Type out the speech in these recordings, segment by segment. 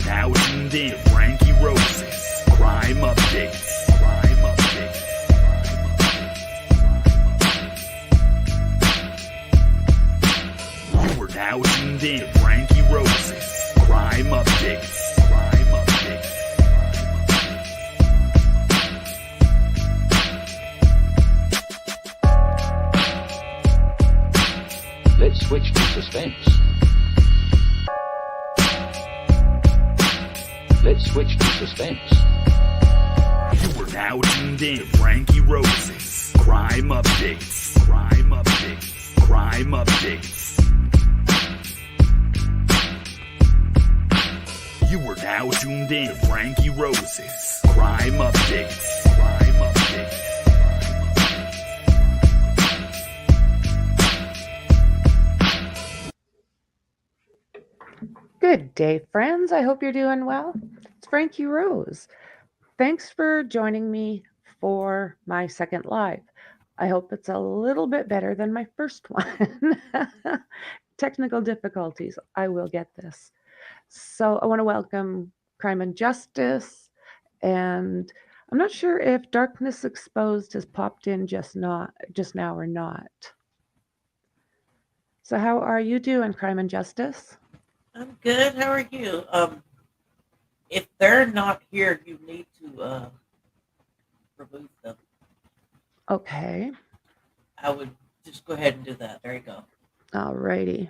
now tuned in Franky Rose's Crime Updates. Crime Updates. You are now tuned in Franky Rose's Crime Updates. Crime Updates. Let's switch to suspense. Let's switch to suspense. You are now tuned in Franky Rose's Crime Updates. Crime Updates. Crime Updates. You are now tuned in Franky Rose's Crime Updates. Crime Updates. Good day, friends. I hope you're doing well. It's Franky Rose. Thanks for joining me for my second live. I hope it's a little bit better than my first one. Technical difficulties. I will get this. So I want to welcome Crime and Justice. And I'm not sure if Darkness Exposed has popped in just now or not. So how are you doing, Crime and Justice? I'm good. How are you? If they're not here, you need to remove them. Okay. I would just go ahead and do that. There you go. Alrighty.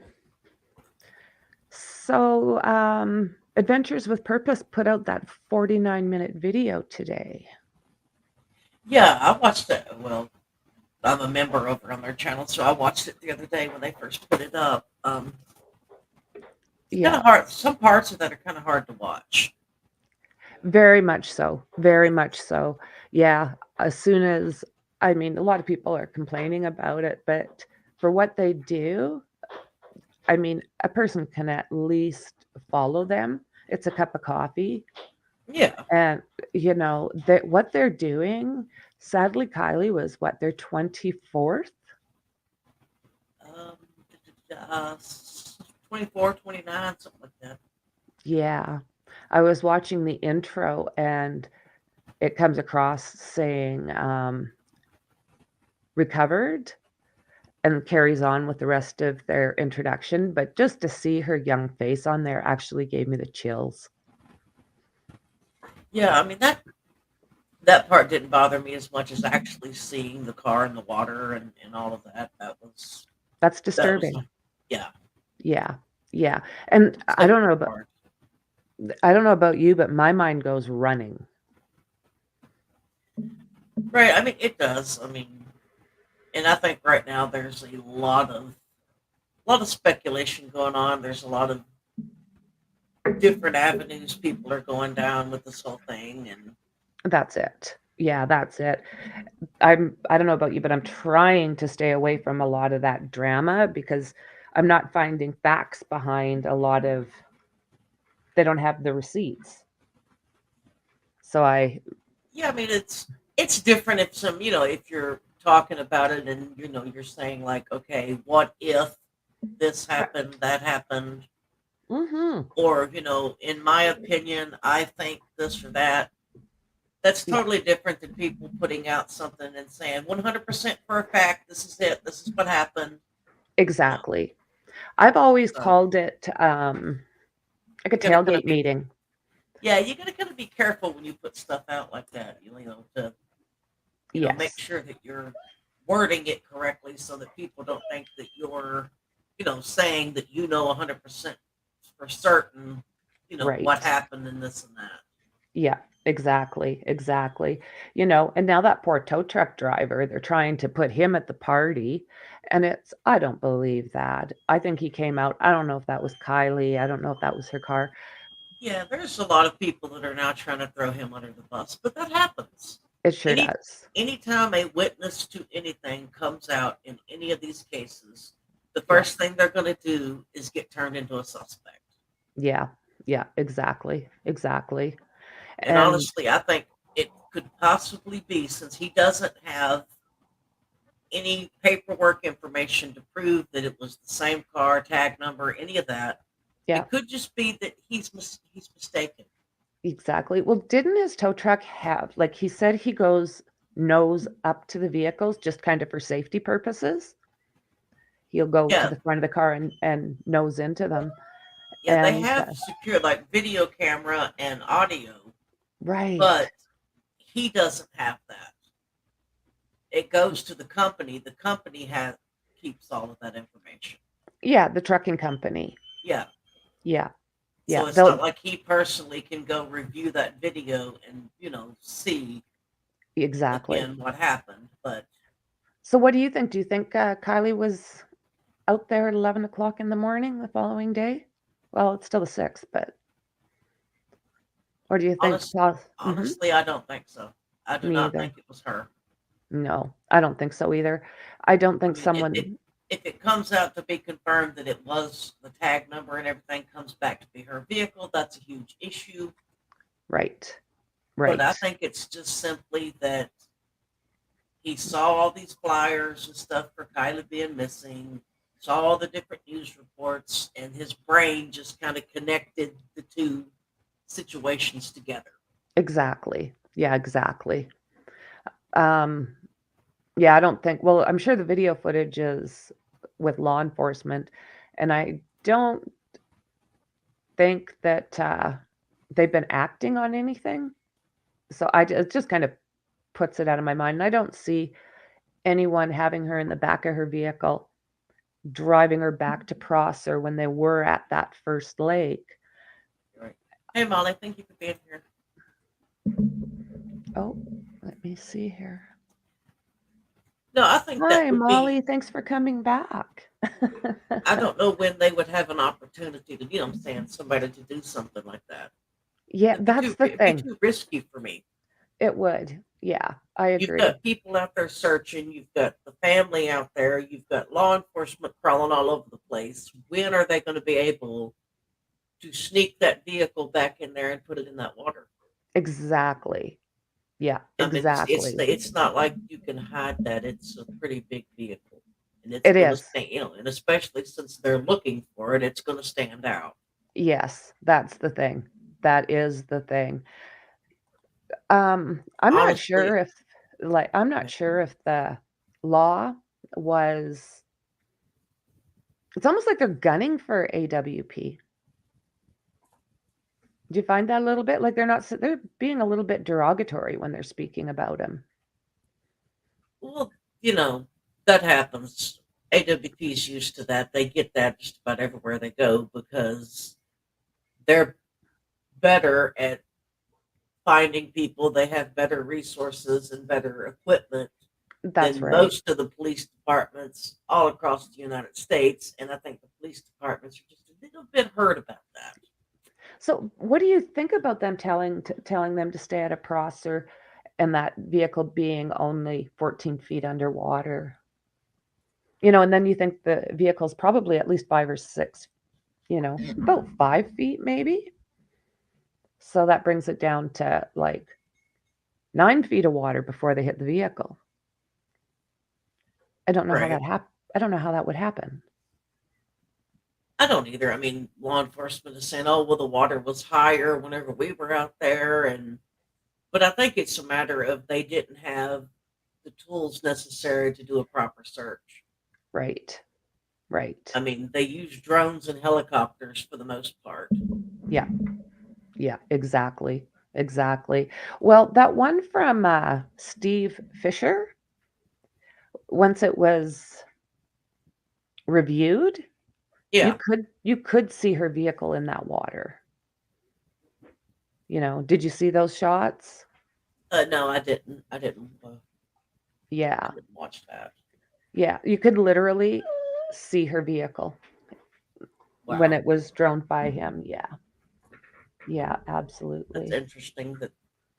So, Adventures with Purpose put out that 49-minute video today. Yeah, I watched it. Well, I'm a member over on their channel, so I watched it the other day when they first put it up. It's kind of hard. Some parts of that are kind of hard to watch. Very much so. Very much so. Yeah. As soon as, a lot of people are complaining about it, but for what they do, a person can at least follow them. It's a cup of coffee. Yeah. And, what they're doing, sadly, Kiely was their 24th? 24, 29, something like that. Yeah. I was watching the intro and it comes across saying recovered and carries on with the rest of their introduction. But just to see her young face on there actually gave me the chills. Yeah, that part didn't bother me as much as actually seeing the car in the water and all of that. That's disturbing. Yeah. Yeah. And I don't know about you, but my mind goes running. Right. It does. And I think right now there's a lot of speculation going on. There's a lot of different avenues people are going down with this whole thing, and that's it. Yeah, that's it. I don't know about you, but I'm trying to stay away from a lot of that drama because I'm not finding facts behind a lot of. They don't have the receipts. So it's different if if you're talking about it and you're saying like, okay, what if this happened, that happened, or in my opinion, I think this or that. That's totally different than people putting out something and saying 100% for a fact, this is it, this is what happened. Exactly. I've always called it like a tailgate meeting. Yeah, you gotta be careful when you put stuff out like that. To make sure that you're wording it correctly so that people don't think that you're, saying that 100% for certain, right. What happened and this and that. Yeah, exactly. And now that poor tow truck driver, they're trying to put him at the party. And I don't believe that. I think he came out. I don't know if that was Kiely. I don't know if that was her car. Yeah, there's a lot of people that are now trying to throw him under the bus, but that happens. It sure does. Anytime a witness to anything comes out in any of these cases, the first thing they're going to do is get turned into a suspect. Yeah, exactly. And honestly, I think it could possibly be, since he doesn't have any paperwork information to prove that it was the same car, tag number, any of that. Yeah, It could just be that he's mistaken. exactly. Well, didn't his tow truck have, like he said, he goes nose up to the vehicles just kind of for safety purposes? He'll go to Yeah, the front of the car and nose into them. yeah, they And have secure like video camera and audio, right. but he doesn't have that. It goes to the company. The company keeps all of that information. Yeah, the trucking company. Yeah. Yeah. So Yeah. it's not They'll like he personally can go review that video and, see exactly. again what happened. But So what do you think? Do you think Kylie was out there at 11 o'clock in the morning the following day? Well, it's still the 6th, but or do you think honest, hmm honestly, I don't think so. I do Me not either. think it was her. No, I don't think so either. I don't I think mean, someone if it comes out to be confirmed that it was the tag number and everything comes back to be her vehicle, that's a huge issue. right. But I Right. think it's just simply that he saw all these flyers and stuff for Kylie being missing, saw all the different news reports, and his brain just kind of connected the two situations together. Exactly. Yeah, exactly. Um yeah, I don't think well, I'm sure the video footage is with law enforcement and I don't think that they've been acting on anything. So it just kind of puts it out of my mind. And I don't see anyone having her in the back of her vehicle, driving her back to Prosser when they were at that first lake. Right. Hey, Molly, thank you for being here. Oh, let me see here. No, I think that Hi, would be. Molly. Thanks for coming back. I don't know when they would have an opportunity to, saying somebody to do something like that. Yeah, that's the It'd be thing. too risky for me. It would. Yeah, I You've agree. got people out there searching. You've got the family out there. You've got law enforcement crawling all over the place. When are they going to be able to sneak that vehicle back in there and put it in that water? Exactly. Yeah, I mean, exactly. it's not like you can hide that. It's a pretty big vehicle, and it's It going to is. stay, and especially since they're looking for it, it's going to stand out. Yes, that's the thing. That is the thing. I'm not Honestly, sure if I'm not sure if the law was it's almost like they're gunning for AWP. Do you find that a little bit? Like they're being a little bit derogatory when they're speaking about him. well, that happens. AWP's used to that. They get that just about everywhere they go because they're better at finding people. They have better resources and better equipment That's than right. most of the police departments all across the United States. And I think the police departments are just a little bit hurt about that. So, what do you think about them telling them to stay at a Prosser and that vehicle being only 14 feet underwater? And then you think the vehicle's probably at least 5 or 6, about 5 feet maybe. So that brings it down to like 9 feet of water before they hit the vehicle. I don't know how Right. I don't know how that would happen. I don't either. I mean, law enforcement is saying, "Oh, well, the water was higher whenever we were out there," but I think it's a matter of they didn't have the tools necessary to do a proper search. Right. Right. I mean, they use drones and helicopters for the most part. Yeah. Yeah, exactly. Exactly. Well, that one from Steve Fisher, once it was reviewed, you Yeah. could see her vehicle in that water. Did you see those shots? No, I didn't. Yeah. I didn't watch that. Yeah, you could literally see her vehicle when Wow, it was drone by him. Yeah. Yeah, that's absolutely. interesting that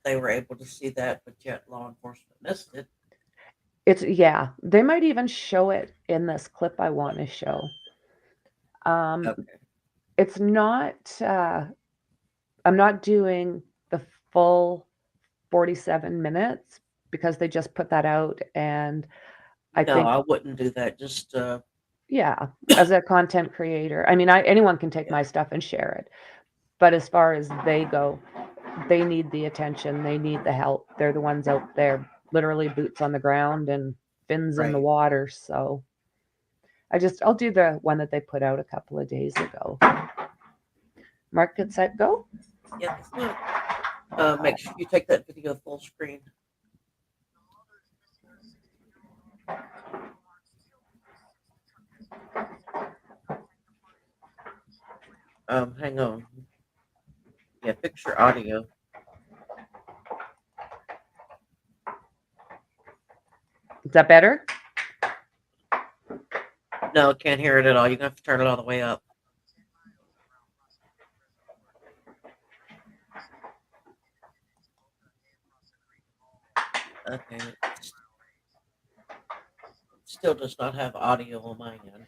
they were able to see that, but yet law enforcement missed it. Yeah, they might even show it in this clip I want to show. Um, Okay. it's not I'm not doing the full 47 minutes because they just put that out and I No, think I wouldn't do that. Just Yeah, as a content creator. I mean, anyone can take my stuff and share it. But as far as they go, they need the attention, they need the help. They're the ones out there, literally boots on the ground and fins in the Right. water. So I'll do the one that they put out a couple of days ago. Mark, get set, go. Yeah, let's do it. Make sure you take that video full screen. Hang on. Yeah, fix your audio. Is that better? No, can't hear it at all. You're gonna have to turn it all the way up. Okay. Still does not have audio on my end.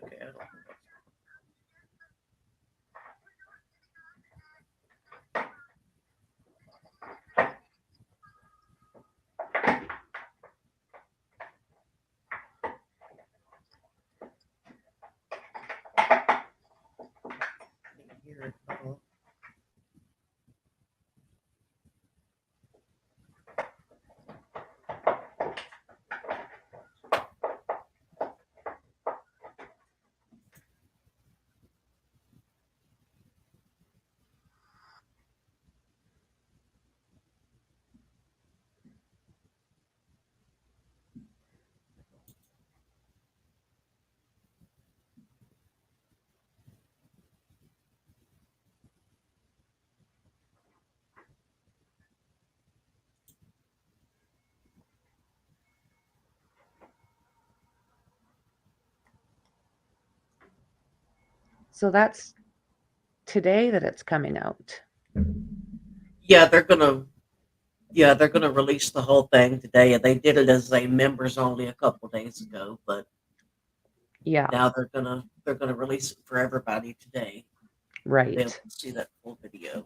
Okay, I don't think that's I didn't hear it at all. So that's today that it's coming out. Yeah, they're gonna release the whole thing today. They did it as a members only a couple days ago, but Yeah, now they're gonna release it for everybody today. They'll right. see that full video.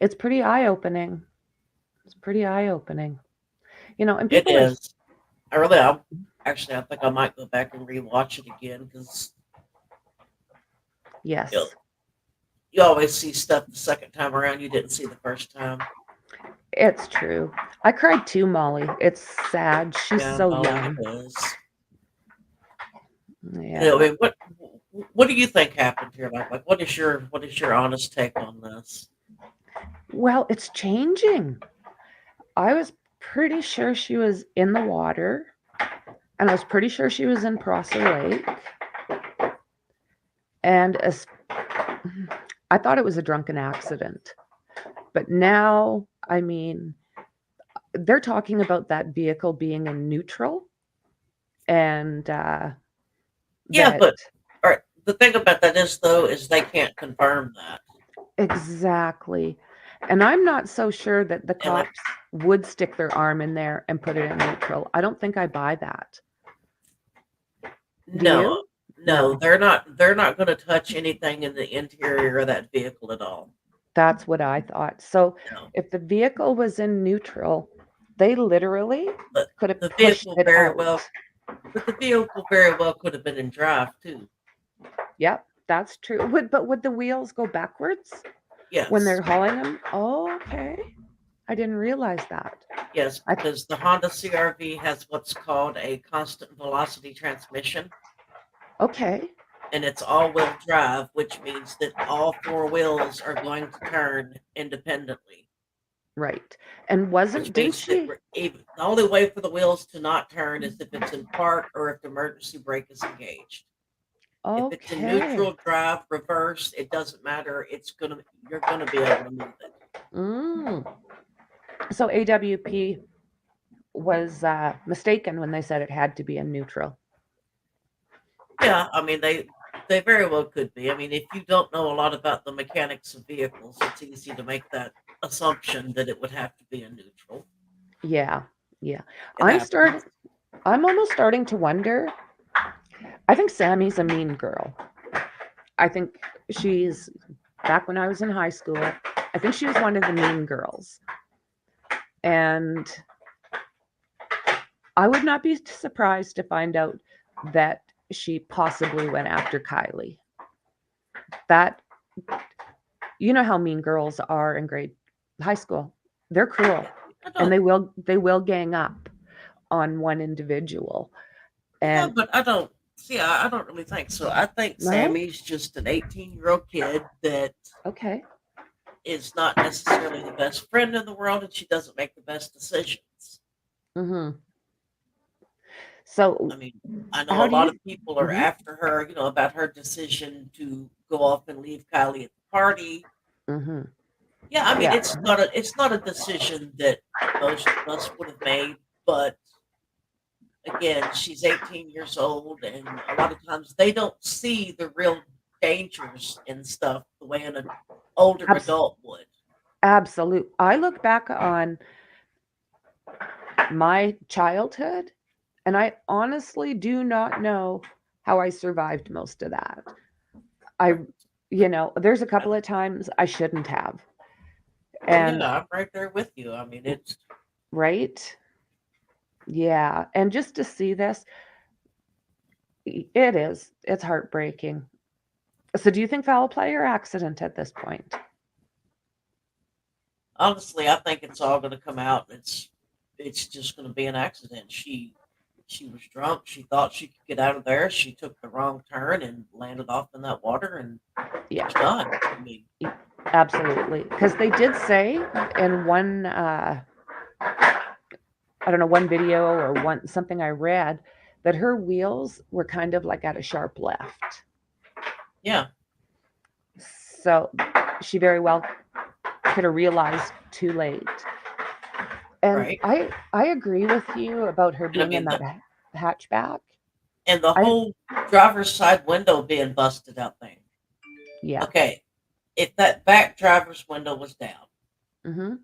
It's pretty eye-opening. It's pretty eye-opening. And It people are, is. I think I might go back and rewatch it again because yes, you always see stuff the second time around you didn't see the first time. it's true. I cried too, Molly. It's sad. She's Yeah, so well, young. it is. Yeah. I mean, what do you think happened here? Like what is your honest take on this? Well, it's changing. I was pretty sure she was in the water, and I was pretty sure she was in Prosser Lake. And I thought it was a drunken accident. But now, I mean, they're talking about that vehicle being in neutral. And Yeah, but all right, the thing about that is though is they can't confirm that. exactly. And I'm not so sure that the And cops would stick their arm in there and put it in neutral. I don't think I buy that. Do no, you? no, they're not going to touch anything in the interior of that vehicle at all. That's what I thought. So No. if the vehicle was in neutral, they literally But could have the pushed vehicle it very out. well but the vehicle very well could have been in drive too. Yep, that's true. But would the wheels go backwards Yes. when they're hauling them? Oh, okay. I didn't realize that. Yes, because the Honda CRV has what's called a constant velocity transmission. Okay. And it's all-wheel drive, which means that all four wheels are going to turn independently. Right. And didn't she? The only way for the wheels to not turn is if it's in park or if the emergency brake is engaged. Okay. If it's in neutral, drive, reverse, it doesn't matter. You're gonna be able to move it. Mm. So AWP was mistaken when they said it had to be a neutral. Yeah, I mean they very well could be. I mean, if you don't know a lot about the mechanics of vehicles, it's easy to make that assumption that it would have to be a neutral. Yeah, yeah. It happens. I'm almost starting to wonder. I think Sammy's a mean girl. I think she's back when I was in high school. I think she was one of the mean girls, and I would not be surprised to find out that she possibly went after Kiely. That you know how mean girls are in high school. They're cruel, and they will gang up on one individual. Yeah, And but I don't see. I don't really think so. I think no, Sammy's just an 18-year-old kid that okay, is not necessarily the best friend in the world, and she doesn't make the best decisions. mm-hmm. So I mean, I know how a do lot you? of people are Mm-hmm, after her, about her decision to go off and leave Kylie at the party. mm-hmm, Yeah, I mean, yeah, it's not a decision that most of us would have made, but again, she's 18 years old, and a lot of times they don't see the real dangers and stuff the way an older abs- adult would. absolute. I look back on my childhood, and I honestly do not know how I survived most of that. I, Right. there's a couple of times I shouldn't have, Oh and yeah, I'm right there with you. I mean, it's right, yeah, and just to see this, it's heartbreaking. So, do you think foul play or accident at this point? honestly, I think it's all going to come out. It's just going to be an accident. She was drunk. She thought she could get out of there. She took the wrong turn and landed off in that water, and Yeah, it's done. I mean, absolutely. Because they did say in one, I don't know, one video or one something I read that her wheels were kind of like at a sharp left. yeah, So she very well could have realized too late. And right. I agree with you about her And I being in mean, that hatchback. the I whole driver's side window being busted out thing. yeah. Okay, if that back driver's window was down, Mm-hmm.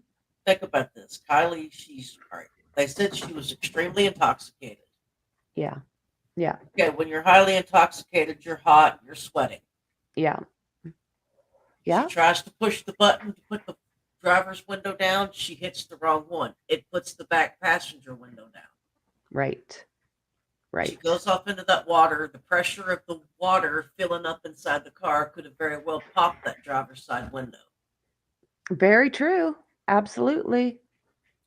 think about this. Kylie, she's all right. They said she was extremely intoxicated. Yeah. Yeah. Okay, when you're highly intoxicated, you're hot, you're sweating. Yeah. She Yeah. tries to push the button to put the driver's window down. She hits the wrong one. It puts the back passenger window down. Right. She Right. goes off into that water. The pressure of the water filling up inside the car could have very well popped that driver's side window. Very true. Absolutely.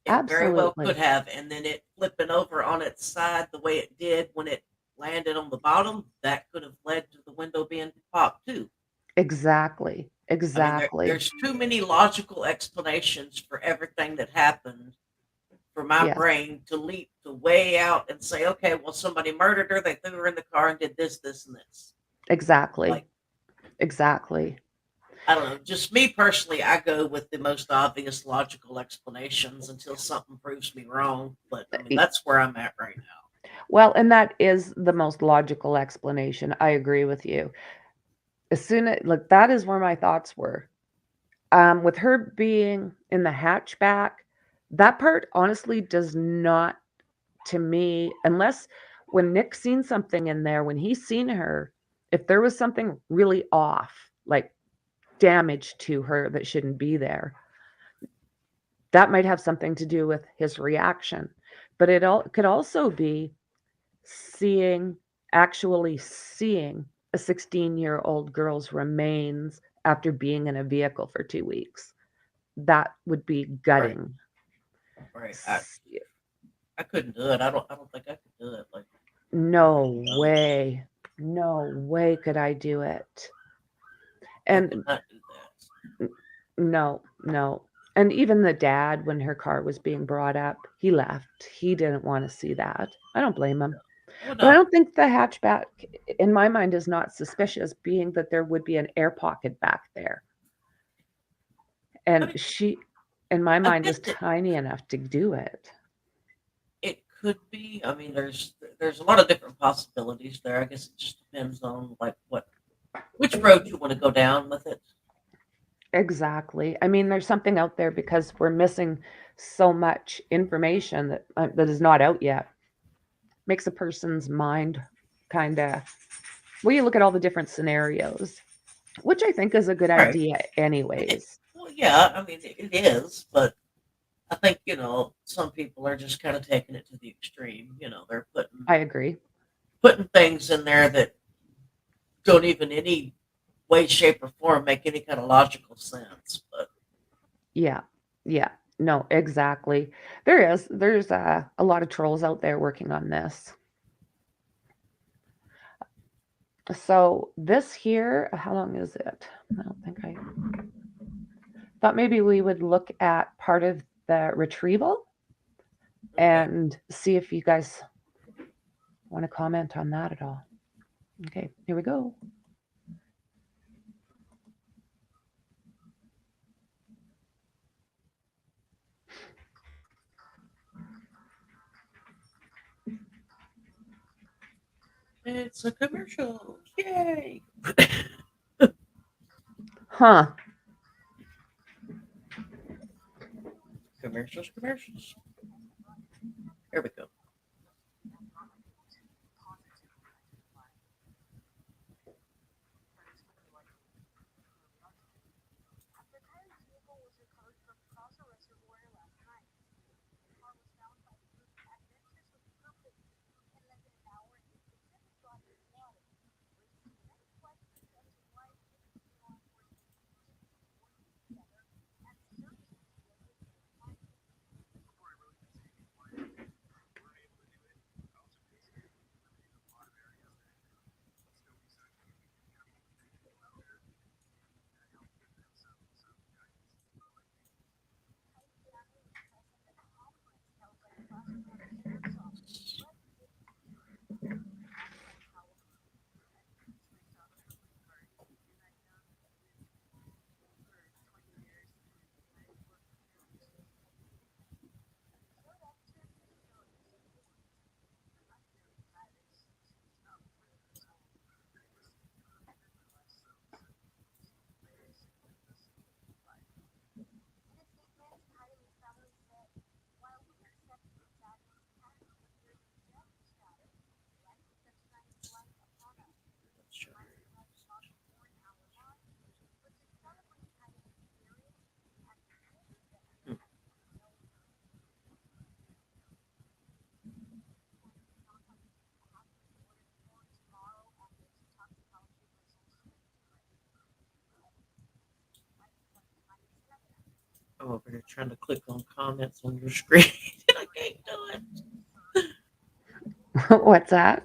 It very well could Absolutely. have. And then it flipping over on its side the way it did when it landed on the bottom, that could have led to the window being popped too. Exactly. I mean, Exactly. there's too many logical explanations for everything that happened for my Yes. brain to leap to way out and say, okay, well, somebody murdered her. They threw her in the car and did this, this, and this. Exactly. Like, Exactly. I don't know. Just me personally, I go with the most obvious logical explanations until something proves me wrong. But I mean, that's where I'm at right now. Well, and that is the most logical explanation. I agree with you. As soon as like that is where my thoughts were. With her being in the hatchback, that part honestly does not to me, unless when Nick seen something in there, when he's seen her, if there was something really off, like damage to her that shouldn't be there, that might have something to do with his reaction. But could also be seeing, actually seeing a 16-year-old girl's remains after being in a vehicle for 2 weeks. That would be Right. gutting. Right. I couldn't do it. I don't think I could do it. Like, No way. No way could I do it. I could And not do that. no, no. And even the dad, when her car was being brought up, he left. He didn't want to see that. I don't blame him. Well, But I no. don't think the hatchback, in my mind, is not suspicious, being that there would be an air pocket back there. I And mean, And my I mind guess is tiny enough to do it. it could be. I mean, there's a lot of different possibilities there. I guess it just depends on like which road you want to go down with it. Exactly. I mean, there's something out there because we're missing so much information that is not out yet. Makes a person's mind kind of. Well, you look at all the different scenarios, which I think is a good Right. idea, anyways. Well, yeah. I mean, it is, but I think some people are just kind of taking it to the extreme. They're I agree. putting things in there that don't even any way, shape, or form make any kind of logical sense. But Yeah. Yeah. No, exactly. There's a lot of trolls out there working on this. So this here, how long is it? I don't think I thought maybe we would look at part of the retrieval okay. and see if you guys want to comment on that at all. Okay, here we go. It's a commercial. Yay! Huh. Commercials. Here we go. I'm over here trying to click on comments on your screen. I can't do it. What's that?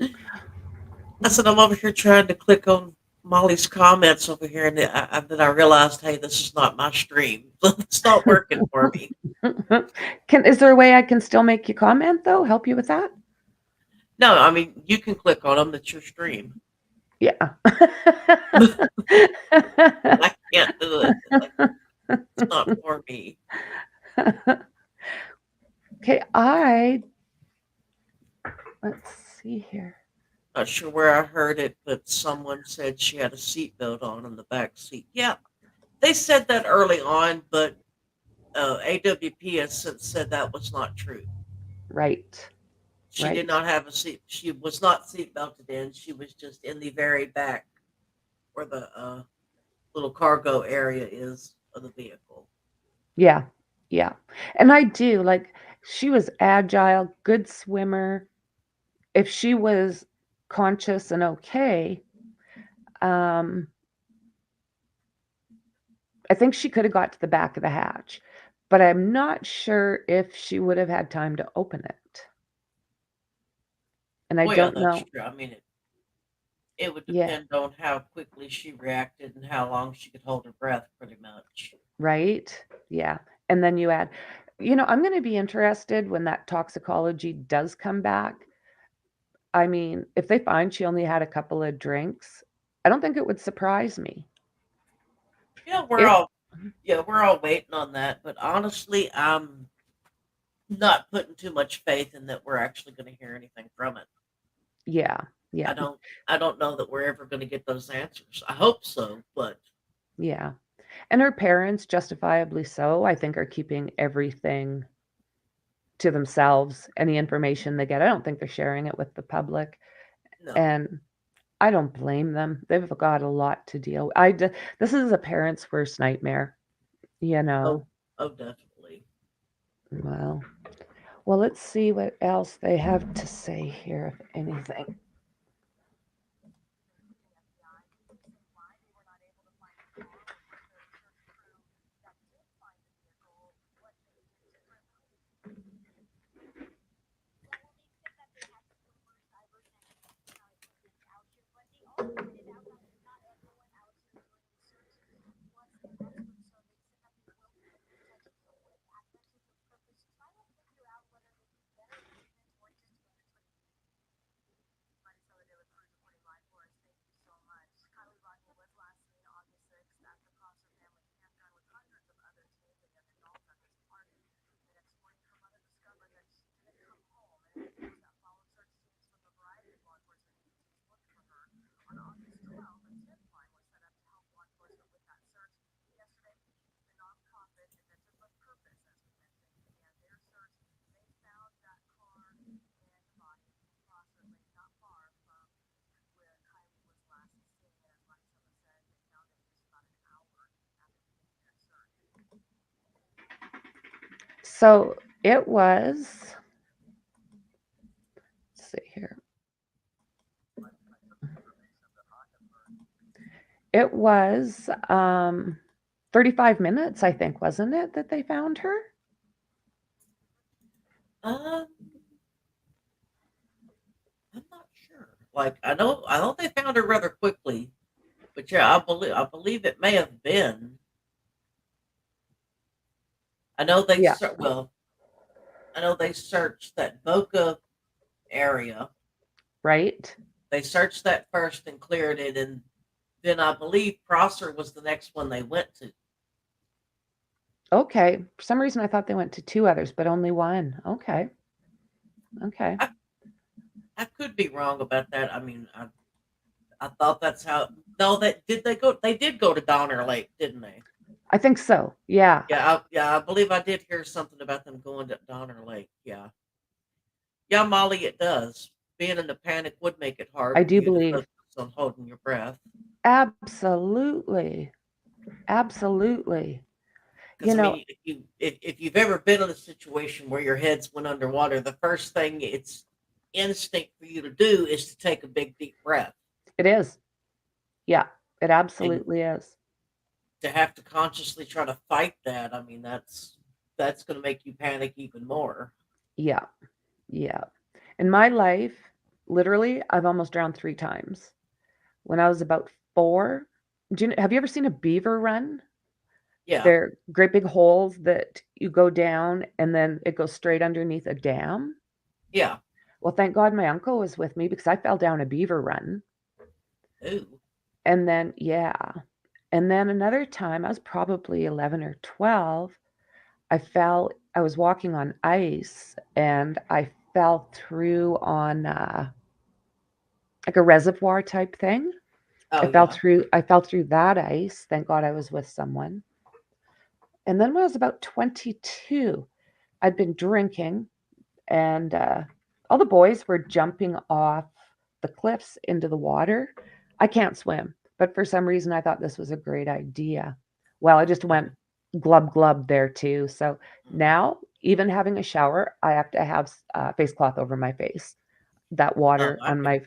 I said I'm over here trying to click on Molly's comments over here, and then I realized, hey, this is not my stream. It's not working for me. Is there a way I can still make you comment though? Help you with that? No, I mean you can click on them. That's your stream. Yeah. I can't do it. It's not for me. Okay, let's see here. Not sure where I heard it, but someone said she had a seatbelt on in the back seat. Yeah, they said that early on, but AWP has since said that was not true. Right. She Right. did not have a seat. She was not seat belted in. She was just in the very back where the little cargo area is of the vehicle. Yeah. Yeah. And I do like she was agile, good swimmer. If she was conscious and okay, I think she could have got to the back of the hatch, but I'm not sure if she would have had time to open it. And I Well, yeah, don't that's know. true. I mean, it would Yeah, depend on how quickly she reacted and how long she could hold her breath, pretty much. right? Yeah. And then you add, I'm going to be interested when that toxicology does come back. I mean, if they find she only had a couple of drinks, I don't think it would surprise me. Yeah, we're If all Yeah, we're all waiting on that. But honestly, I'm not putting too much faith in that we're actually going to hear anything from it. Yeah, yeah, I don't know that we're ever going to get those answers. I hope so, but yeah. And her parents, justifiably so, I think, are keeping everything to themselves. Any information they get, I don't think they're sharing it with the public. no. And I don't blame them. They've got a lot to deal with. This is a parent's worst nightmare, you Oh, know. oh, definitely. Well, well, let's see what else they have to say here, if anything. So it was, let's see here. It was 35 minutes, I think, wasn't it, that they found her? Um, I'm not sure. Like I know they found her rather quickly, but yeah, I believe it may have been. I know they Yeah, well, I know they searched that Boca area. right? They searched that first and cleared it, and then I believe Prosser was the next one they went to. Okay. For some reason, I thought they went to two others, but only one. Okay. Okay. I, I could be wrong about that. I mean, I thought that's how. No, that did they go? They did go to Donner Lake, didn't they? I think so. Yeah. Yeah, I believe I did hear something about them going to Donner Lake. Yeah, yeah, Molly, it does. Being in the panic would make it hard I for do you to believe. focus on holding your breath. Absolutely. Absolutely. You Because I know, mean, if you've ever been in a situation where your head's went underwater, the first thing it's instinct for you to do is to take a big deep breath, it is. Yeah, it and absolutely is. to have to consciously try to fight that, I mean, that's going to make you panic even more. Yeah. Yeah. In my life, literally, I've almost drowned 3 times. When I was about 4, have you ever seen a beaver run? Yeah, They're great big holes that you go down and then it goes straight underneath a dam. yeah. Well, thank God my uncle was with me because I fell down a beaver run. Ooh, And then, yeah. And then another time, I was probably 11 or 12, I was walking on ice and I fell through on like a reservoir type thing. oh yeah. I fell through that ice. Thank God I was with someone. And then when I was about 22, I'd been drinking and all the boys were jumping off the cliffs into the water. I can't swim, but for some reason I thought this was a great idea. Well, I just went Mhm, glub glub there too. So mhm. now, even having a shower, I have to have face cloth over my face. That No, water on my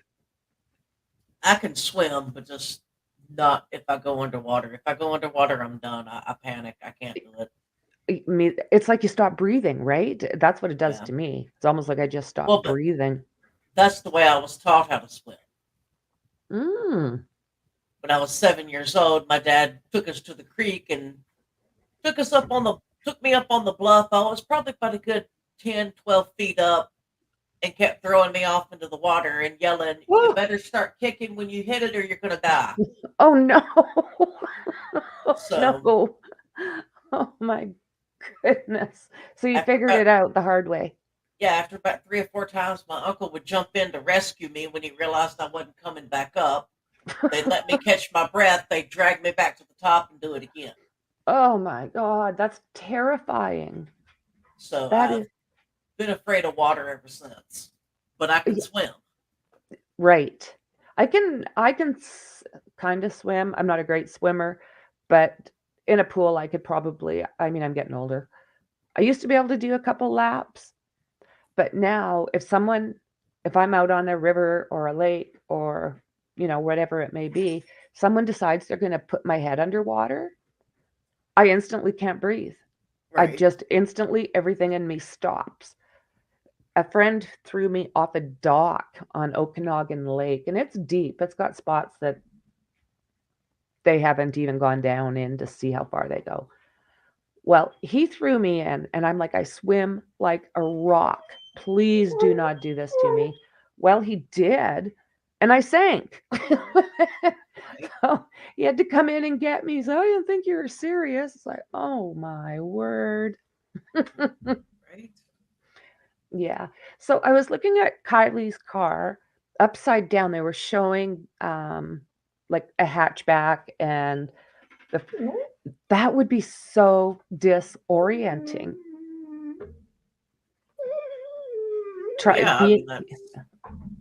I can swim, but just not if I go underwater. If I go underwater, I'm done. I panic. I can't do it. it's like you stop breathing, right? That's what it does Yeah. to me. It's almost like I just Well, stopped but breathing. that's the way I was taught how to swim. Mm. When I was 7 years old, my dad took us to the creek and took us up on the took me up on the bluff. I was probably about a good 10, 12 feet up and kept throwing me off into the water and yelling, "You Whoa. better start kicking when you hit it or you're gonna die." Oh no. So No. Oh my goodness. So you After figured about it out the hard way. yeah, after about 3 or 4 times, my uncle would jump in to rescue me when he realized I wasn't coming back up. They'd let me catch my breath. They'd drag me back to the top and do it again. Oh my God, that's terrifying. So That I've is been afraid of water ever since. But I can yeah, swim. right. I can kind of swim. I'm not a great swimmer, but in a pool I could probably, I mean, I'm getting older. I used to be able to do a couple laps, but now if I'm out on a river or a lake or, whatever it may be, someone decides they're going to put my head underwater, I instantly can't breathe. I Right. just instantly, everything in me stops. A friend threw me off a dock on Okanagan Lake, and it's deep. It's got spots that they haven't even gone down in to see how far they go. Well, he threw me in, and I'm like, I swim like a rock. Please do not do this to me. Well, he did, and I sank. Right. So he had to come in and get me. So I didn't think you were serious. It's like, oh my word. Right. Yeah. So I was looking at Kylie's car upside down. They were showing like a hatchback, and the that would be so disorienting. Try Yeah, I mean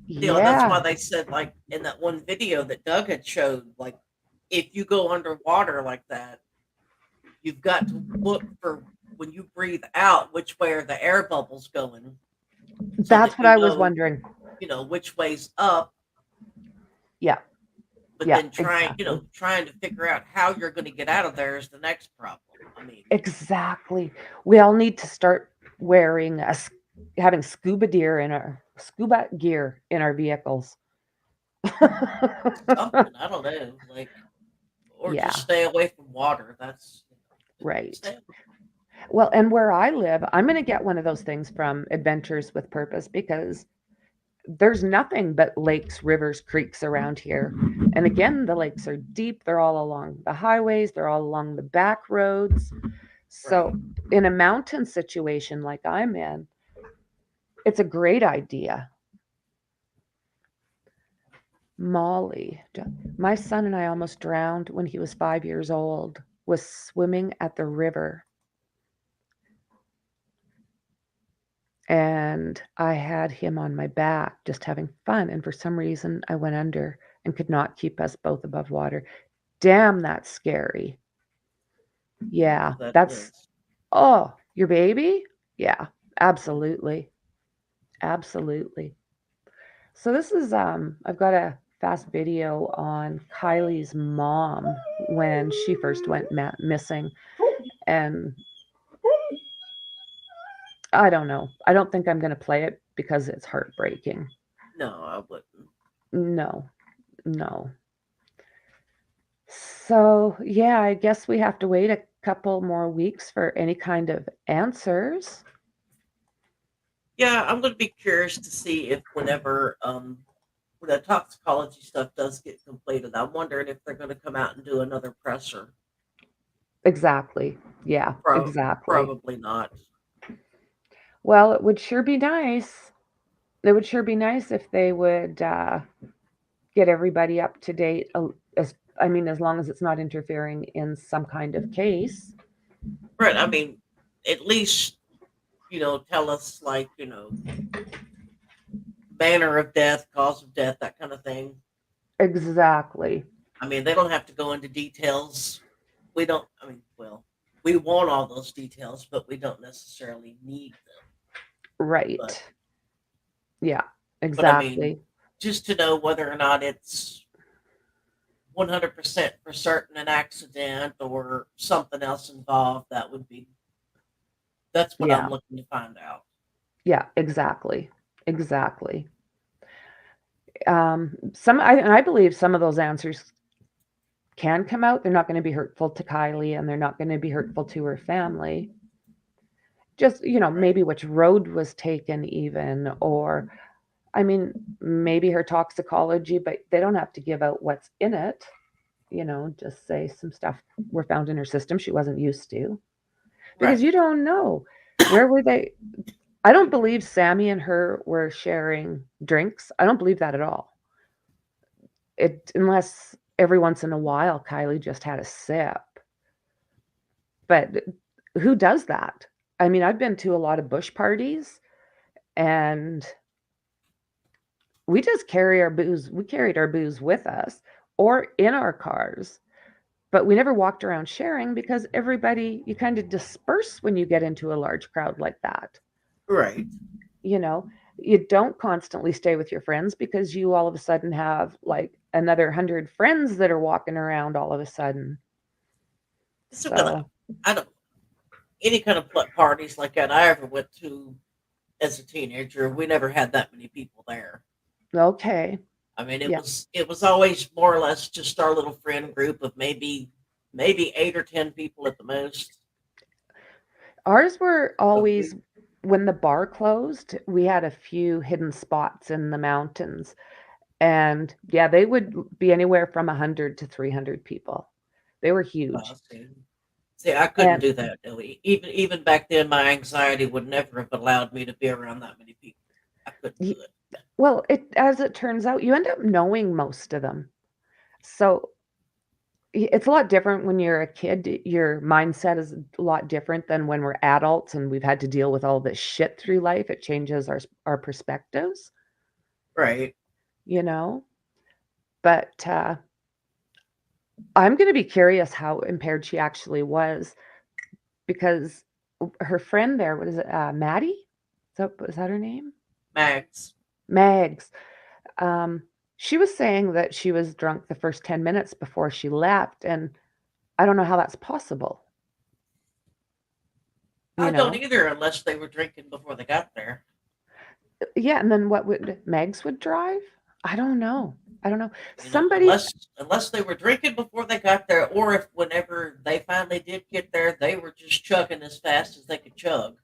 being that's why yeah, they said like in that one video that Doug had showed, like if you go underwater like that, you've got to look for when you breathe out which way are the air bubbles going so that's that what I was wondering. which way's up, Yeah, but yeah, then exactly. trying to figure out how you're going to get out of there is the next problem. I mean, Exactly. We all need to start wearing having scuba gear in our vehicles. something, I don't know, like or just Yeah, stay away from water. That's right. stay, Well, and where I live, I'm going to get one of those things from Adventures with Purpose because there's nothing but lakes, rivers, creeks around here. And again, the lakes are deep. They're all along the highways, they're all along the back roads. So, right. in a mountain situation like I'm in, it's a great idea. Molly, my son and I almost drowned when he was 5 years old, was swimming at the river. And I had him on my back just having fun. And for some reason, I went under and could not keep us both above water. Damn, that's scary. Yeah, That that's, is. oh, your baby? Yeah, absolutely. Absolutely. So this is, I've got a fast video on Kylie's mom when she first went missing. And I don't know. I don't think I'm going to play it because it's heartbreaking. No, I wouldn't. No, no. So, yeah, I guess we have to wait a couple more weeks for any kind of answers. Yeah, I'm going to be curious to see if whenever when the toxicology stuff does get completed, I'm wondering if they're going to come out and do another presser. Exactly. Yeah, Pro- exactly. Probably not. Well, it would sure be nice. It would sure be nice if they would get everybody up to date. I mean, as long as it's not interfering in some kind of case. Right. I mean, at least, tell us like, manner of death, cause of death, that kind of thing. Exactly. I mean, they don't have to go into details. We don't, I mean, well, we want all those details, but we don't necessarily need them. But, Right. Yeah, but I mean, exactly. just to know whether or not it's 100% for certain an accident or something else involved, that's what I'm Yeah. looking to find out. Yeah, exactly. Exactly. And I believe some of those answers can come out. They're not going to be hurtful to Kylie and they're not going to be hurtful to her family. Just, Right. maybe which road was taken, even, or I mean, maybe her toxicology, but they don't have to give out what's in it. just say some stuff were found in her system she wasn't used to. Because Right. you don't know. Where were they? I don't believe Sammy and her were sharing drinks. I don't believe that at all. Unless every once in a while Kylie just had a sip. But who does that? I mean, I've been to a lot of bush parties and we just carry our booze. We carried our booze with us or in our cars, but we never walked around sharing because you kind of disperse when you get into a large crowd like that. Right. You know, you don't constantly stay with your friends because you all of a sudden have like another 100 friends that are walking around all of a sudden. So, but So, I don't any kind of parties like that I ever went to as a teenager. We never had that many people there. okay. I mean, it Yeah. was always more or less just our little friend group of maybe 8 or 10 people at the most. Ours were But always we when the bar closed, we had a few hidden spots in the mountains. And yeah, they would be anywhere from 100 to 300 people. They were huge. see, I couldn't And do that. No. Even back then, my anxiety would never have allowed me to be around that many people. I couldn't do y- it. well, as it turns out, you end up knowing most of them. So it's a lot different when you're a kid. Your mindset is a lot different than when we're adults and we've had to deal with all this shit through life. It changes our perspectives, Right. you know. But I'm going to be curious how impaired she actually was because her friend there, what is it, Maddie? Is that her name? Max. Mags. Um, she was saying that she was drunk the first 10 minutes before she left, and I don't know how that's possible, you I don't know? either unless they were drinking before they got there. Yeah, and then what would Megs would drive? I don't know. I don't know. You know, Somebody unless they were drinking before they got there, or if whenever they finally did get there, they were just chugging as fast as they could chug.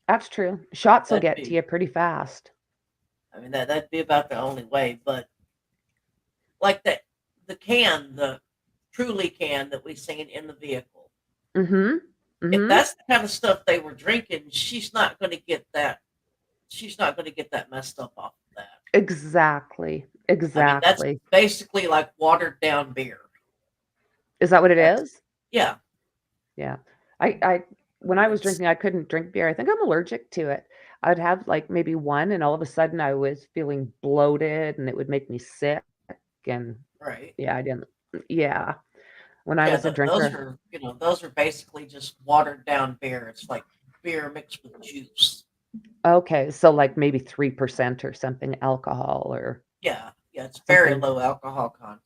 That's true. Shots will That'd get to be, you pretty fast. I mean, that'd be about the only way. But like that, the truly can that we seen in the vehicle. Mhm. If Mhm. that's the kind of stuff they were drinking, she's not going to get that. She's not going to get that messed up off of that. Exactly. I mean, that's Exactly. basically like watered down beer. Is that what it That's is? yeah. Yeah. I when I was It's drinking, I couldn't drink beer. I think I'm allergic to it. I'd have like maybe one and all of a sudden I was feeling bloated and it would make me sick and right. yeah, I didn't yeah. When I Yeah, was a those drinker. are those are basically just watered down beer. It's like beer mixed with juice. Okay, so like maybe 3% or something alcohol or Yeah, yeah, it's very something low alcohol content.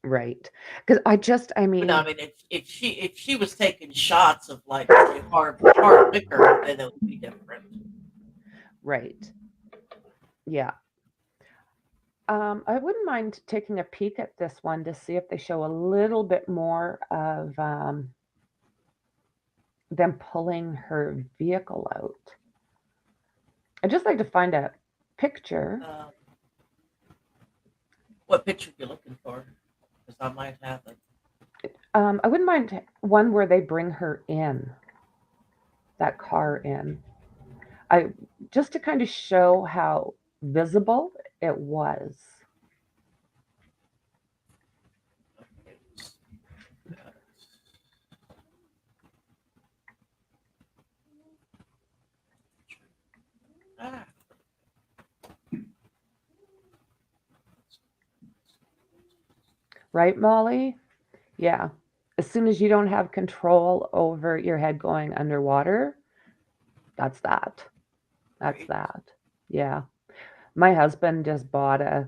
right. Because I But no, I mean, mean, if she was taking shots of like say hard liquor, then it would be different. right. Yeah. I wouldn't mind taking a peek at this one to see if they show a little bit more of them pulling her vehicle out. I'd just like to find a picture. Uh, what picture you looking for? Because I might have it. I wouldn't mind one where they bring her in, that car in. I just to kind of show how visible it was. Okay, let's see that. Ah, Right, Molly? Yeah. As soon as you don't have control over your head going underwater, that's that. That's right. that. Yeah. My husband just bought a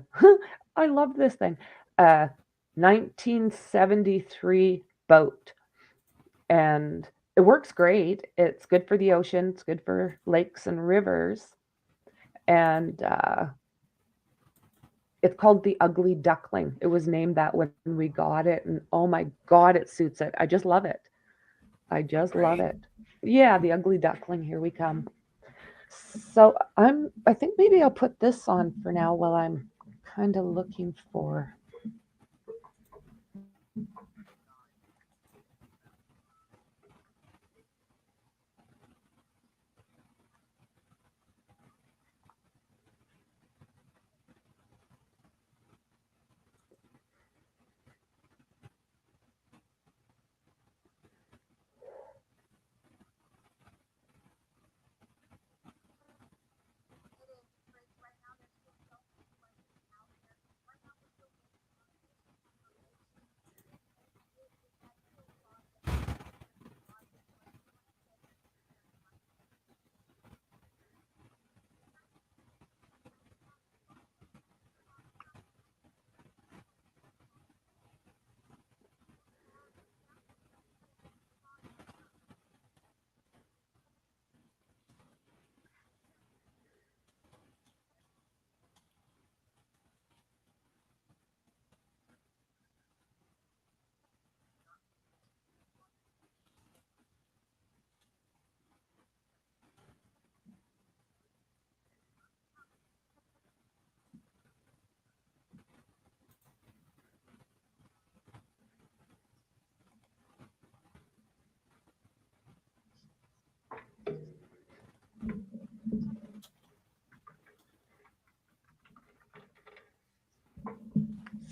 I love this thing. A 1973 boat and it works great. It's good for the ocean, it's good for lakes and rivers. And it's called the Ugly Duckling. It was named that when we got it and oh my god, it suits it. I just love it. I just love Right. it. Yeah, the Ugly Duckling, here we come. So I think maybe I'll put this on for now while I'm kind of looking for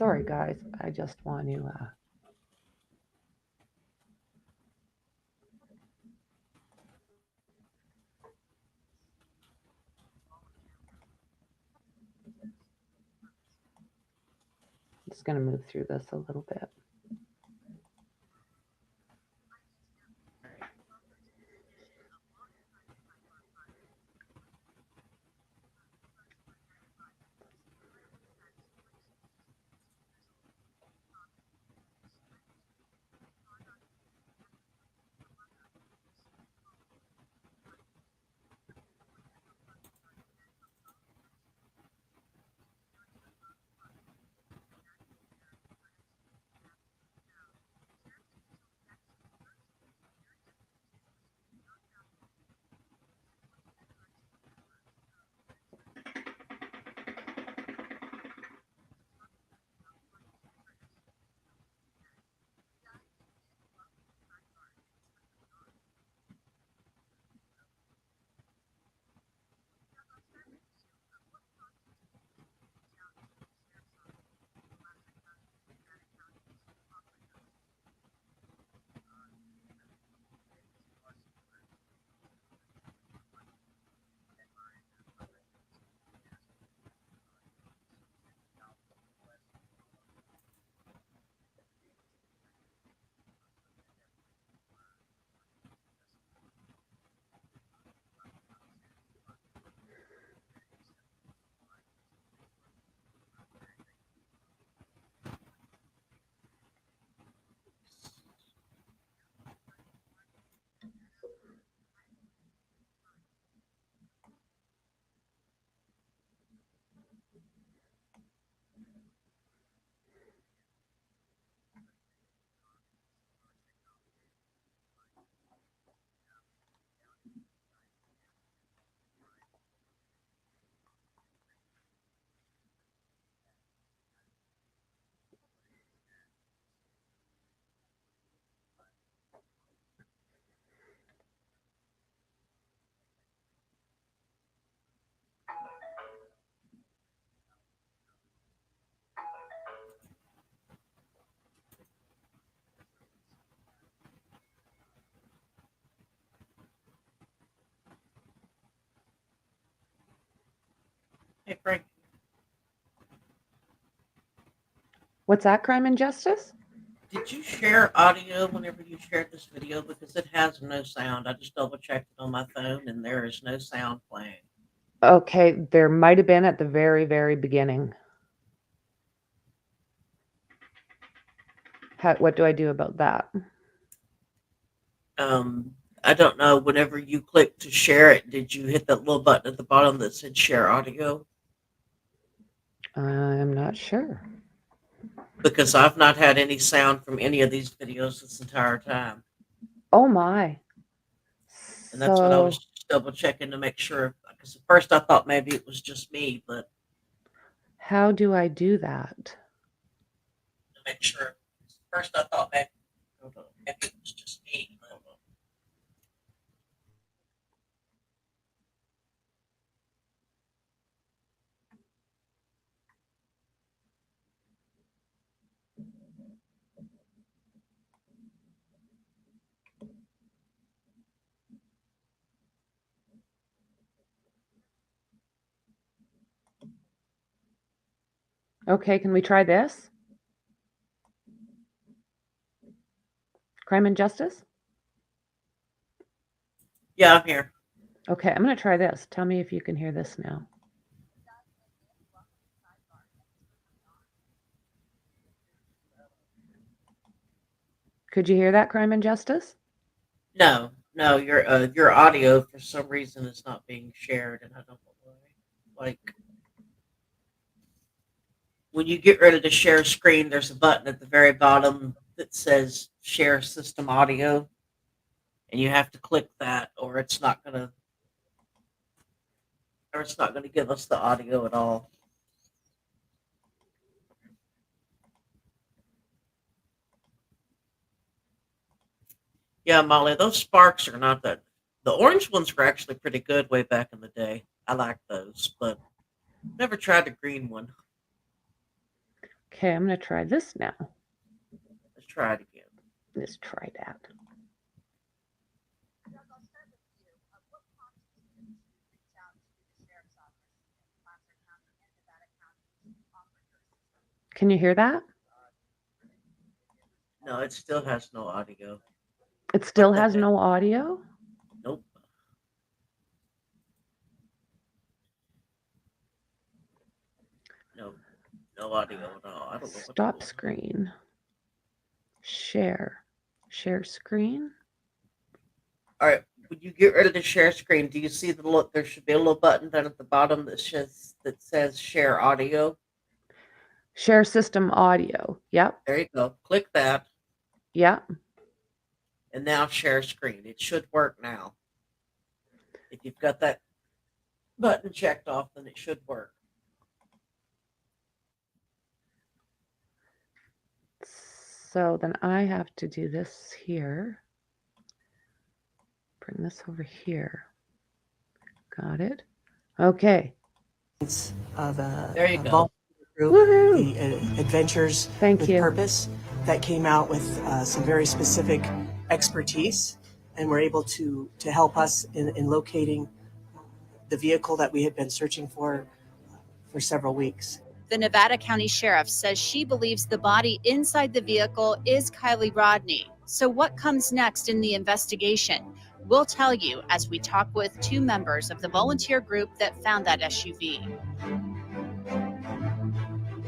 Sorry, guys. I just want to. Just going to move through this a little bit. Hey, Frank. What's that, Crime and Justice? Did you share audio whenever you shared this video? Because it has no sound. I just double checked it on my phone and there is no sound playing. Okay, there might have been at the very, very beginning. What do I do about that? I don't know. Whenever you click to share it, did you hit that little button at the bottom that said share audio? I'm not sure. Because I've not had any sound from any of these videos this entire time. Oh my. And that's what I was just double checking to make sure. Because at first I thought maybe it was just me, but how do I do that? To make sure. First I thought maybe it was just me. Okay, can we try this? Crime and Justice? Yeah, I'm here. Okay, I'm going to try this. Tell me if you can hear this now. Could you hear that, Crime and Justice? No, your audio for some reason is not being shared, and I don't know why. Like when you get ready to share screen, there's a button at the very bottom that says share system audio, and you have to click that, or it's not gonna give us the audio at all. Yeah, Molly, those sparks are not that. The orange ones were actually pretty good way back in the day. I like those, but never tried the green one. Okay, I'm going to try this now. Let's try it again. Let's try that. Can you hear that? No, it still has no audio. It still has no audio? Nope. No, no audio at all. I don't know. Stop screen. Share. Share screen. All right. When you get rid of the share screen, do you see the look? There should be a little button down at the bottom that says share audio. Share system audio. Yep. There you go. Click that. Yep. And now share screen. It should work now. If you've got that button checked off, then it should work. So then I have to do this here. Bring this over here. Got it. Okay. Of there you go. Group, the Adventures Thank with you. Purpose, that came out with some very specific expertise, and were able to help us in locating the vehicle that we had been searching for several weeks. The Nevada County Sheriff says she believes the body inside the vehicle is Kiely Rodni. So what comes next in the investigation? We'll tell you as we talk with two members of the volunteer group that found that SUV.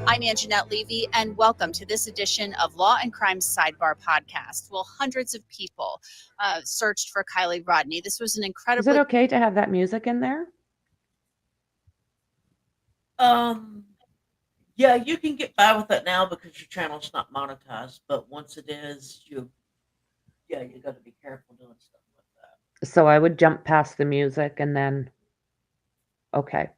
I'm Anjanette Levy, and welcome to this edition of Law and Crime Sidebar Podcast. Well, hundreds of people searched for Kiely Rodni. This was an incredible... Is it okay to have that music in there? Yeah, you can get by with it now because your channel's not monetized. But once it is, you got to be careful doing stuff like that. So I would jump past the music and then, okay.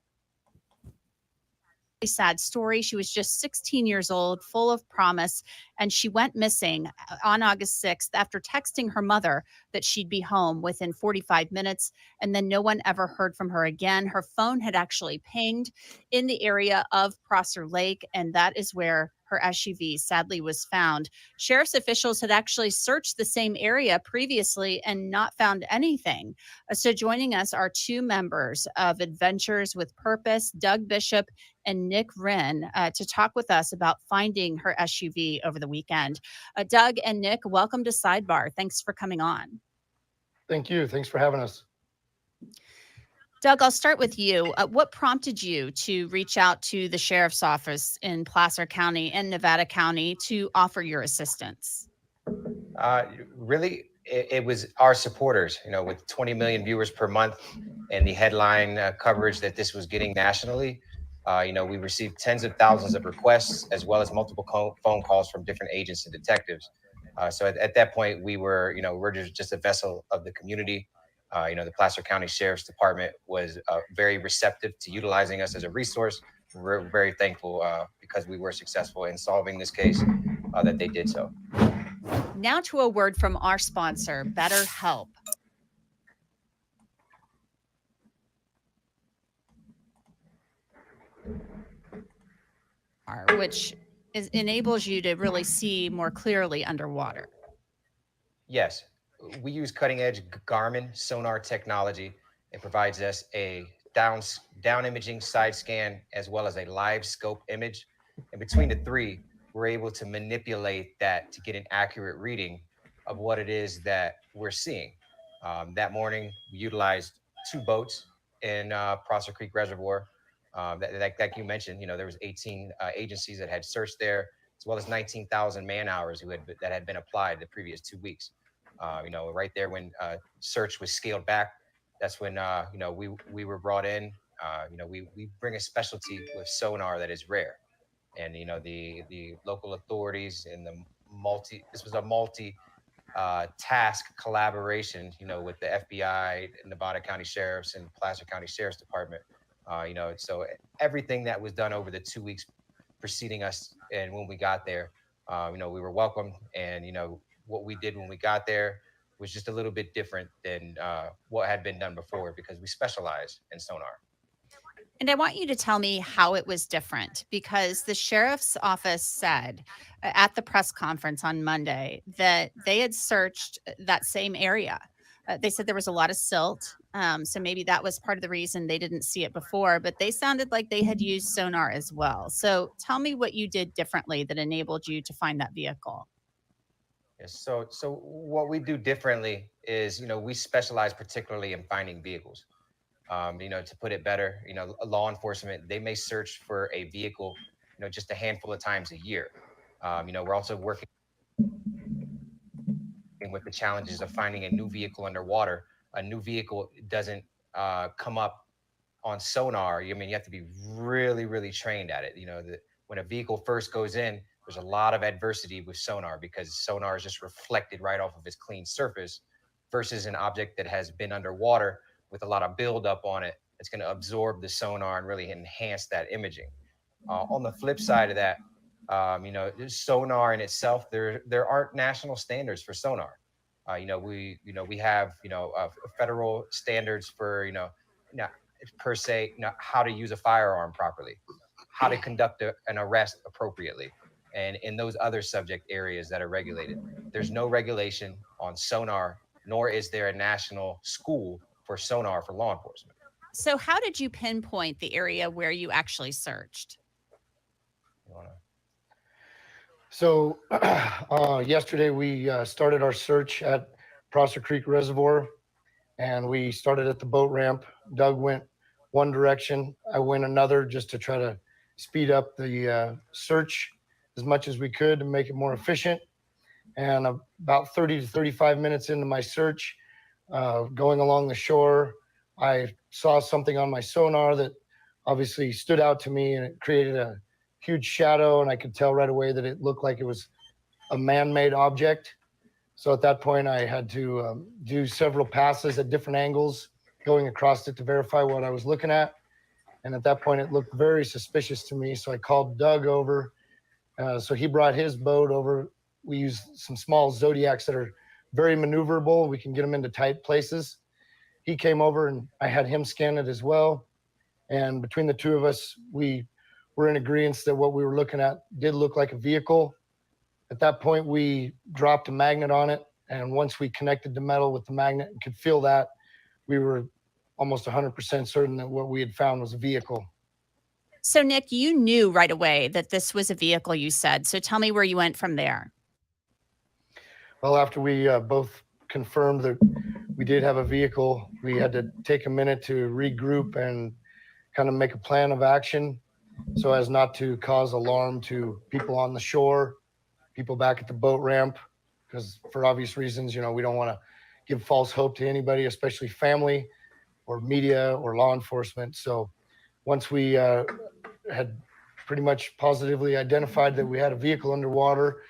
Sad story. She was just 16 years old, full of promise, and she went missing on August 6th after texting her mother that she'd be home within 45 minutes, and then no one ever heard from her again. Her phone had actually pinged in the area of Prosser Lake, and that is where her SUV sadly was found. Sheriff's officials had actually searched the same area previously and not found anything. So joining us are two members of Adventures with Purpose, Doug Bishop and Nick Wren, to talk with us about finding her SUV over the weekend. Doug and Nick, welcome to Sidebar. Thanks for coming on. Thank you. Thanks for having us. Doug, I'll start with you. What prompted you to reach out to the sheriff's office in Placer County and Nevada County to offer your assistance? Really, it was our supporters, with 20 million viewers per month and the headline coverage that this was getting nationally. We received tens of thousands of requests, as well as multiple phone calls from different agents and detectives. So at that point, we're just a vessel of the community. The Placer County Sheriff's Department was very receptive to utilizing us as a resource. We're very thankful because we were successful in solving this case that they did so. Now to a word from our sponsor, BetterHelp. Which enables you to really see more clearly underwater. Yes. We use cutting-edge Garmin sonar technology. It provides us a down imaging side scan as well as a live scope image. And between the three, we're able to manipulate that to get an accurate reading of what it is that we're seeing. That morning, we utilized two boats in Prosser Creek Reservoir. That you mentioned, there was 18 agencies that had searched there, as well as 19,000 man hours that had been applied the previous 2 weeks. Right there when search was scaled back, that's when we were brought in. We bring a specialty with sonar that is rare, and the local authorities and this was a multi task collaboration, with the FBI, Nevada County Sheriffs, and Placer County Sheriff's Department. So everything that was done over the 2 weeks preceding us and when we got there, we were welcomed, and what we did when we got there was just a little bit different than what had been done before because we specialize in sonar. And I want you to tell me how it was different, because the sheriff's office said at the press conference on Monday that they had searched that same area. They said there was a lot of silt. So maybe that was part of the reason they didn't see it before, but they sounded like they had used sonar as well. So tell me what you did differently that enabled you to find that vehicle. Yes. So what we do differently is, we specialize particularly in finding vehicles. To put it better, law enforcement, they may search for a vehicle, just a handful of times a year. We're also working with the challenges of finding a new vehicle underwater. A new vehicle doesn't come up on sonar. I mean, you have to be really, really trained at it. When a vehicle first goes in, there's a lot of adversity with sonar because sonar is just reflected right off of its clean surface versus an object that has been underwater with a lot of buildup on it. It's going to absorb the sonar and really enhance that imaging. On the flip side of that, sonar in itself, there aren't national standards for sonar. We have federal standards for per se, how to use a firearm properly, how to conduct an arrest appropriately, and in those other subject areas that are regulated. There's no regulation on sonar, nor is there a national school for sonar for law enforcement. So how did you pinpoint the area where you actually searched? So yesterday we started our search at Prosser Creek Reservoir, and we started at the boat ramp. Doug went one direction, I went another, just to try to speed up the search as much as we could to make it more efficient. And about 30 to 35 minutes into my search, going along the shore, I saw something on my sonar that obviously stood out to me, and it created a huge shadow, and I could tell right away that it looked like it was a man-made object. So at that point, I had to do several passes at different angles, going across it to verify what I was looking at. And at that point, it looked very suspicious to me. So I called Doug over. So he brought his boat over. We use some small Zodiacs that are very maneuverable. We can get them into tight places. He came over and I had him scan it as well. And between the two of us, we were in agreement that what we were looking at did look like a vehicle. At that point, we dropped a magnet on it. And once we connected the metal with the magnet and could feel that, we were almost 100% certain that what we had found was a vehicle. So Nick, you knew right away that this was a vehicle, you said. So tell me where you went from there. Well, after we both confirmed that we did have a vehicle, we had to take a minute to regroup and kind of make a plan of action so as not to cause alarm to people on the shore, people back at the boat ramp, because for obvious reasons, we don't want to give false hope to anybody, especially family or media or law enforcement. So once we had pretty much positively identified that we had a vehicle underwater,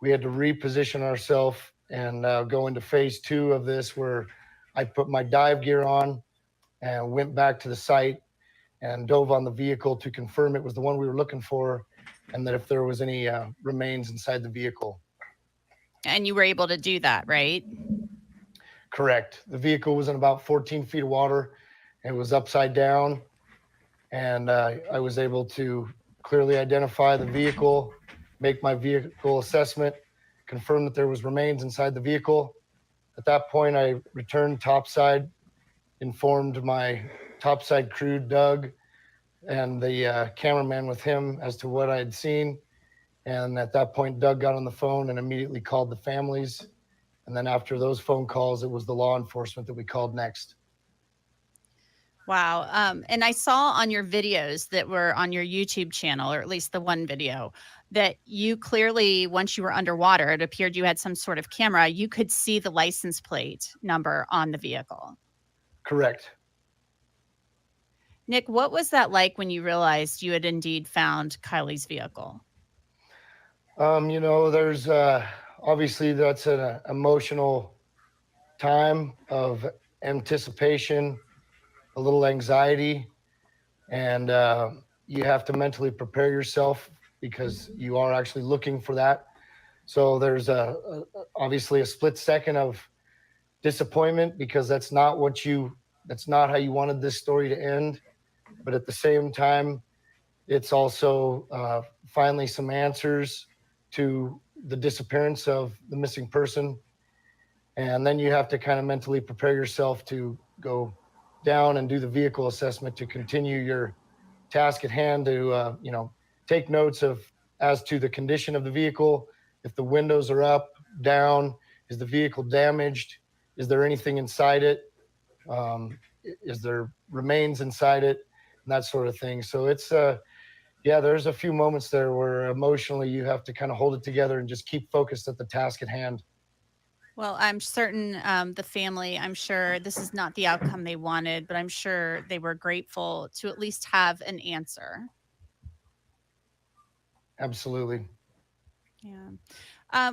we had to reposition ourselves and go into phase 2 of this, where I put my dive gear on and went back to the site and dove on the vehicle to confirm it was the one we were looking for, and that if there was any remains inside the vehicle. And you were able to do that, right? Correct. The vehicle was in about 14 feet of water. It was upside down, and I was able to clearly identify the vehicle, make my vehicle assessment, confirm that there was remains inside the vehicle. At that point, I returned topside, informed my topside crew, Doug, and the cameraman with him as to what I had seen. And at that point, Doug got on the phone and immediately called the families. And then after those phone calls, it was the law enforcement that we called next. Wow. And I saw on your videos that were on your YouTube channel, or at least the one video, that you clearly, once you were underwater, it appeared you had some sort of camera, you could see the license plate number on the vehicle. Correct. Nick, what was that like when you realized you had indeed found Kiely's vehicle? There's obviously that's an emotional time of anticipation, a little anxiety, and you have to mentally prepare yourself because you are actually looking for that. So there's obviously a split second of disappointment because that's not how you wanted this story to end. but at the same time, it's also finally some answers to the disappearance of the missing person. And then you have to kind of mentally prepare yourself to go down and do the vehicle assessment to continue your task at hand to, take notes as to the condition of the vehicle. If the windows are up, down, is the vehicle damaged? Is there anything inside it? Is there remains inside it? And that sort of thing. So it's, there's a few moments there where emotionally you have to kind of hold it together and just keep focused at the task at hand. Well, I'm certain the family, I'm sure this is not the outcome they wanted, but I'm sure they were grateful to at least have an answer. Absolutely. Yeah.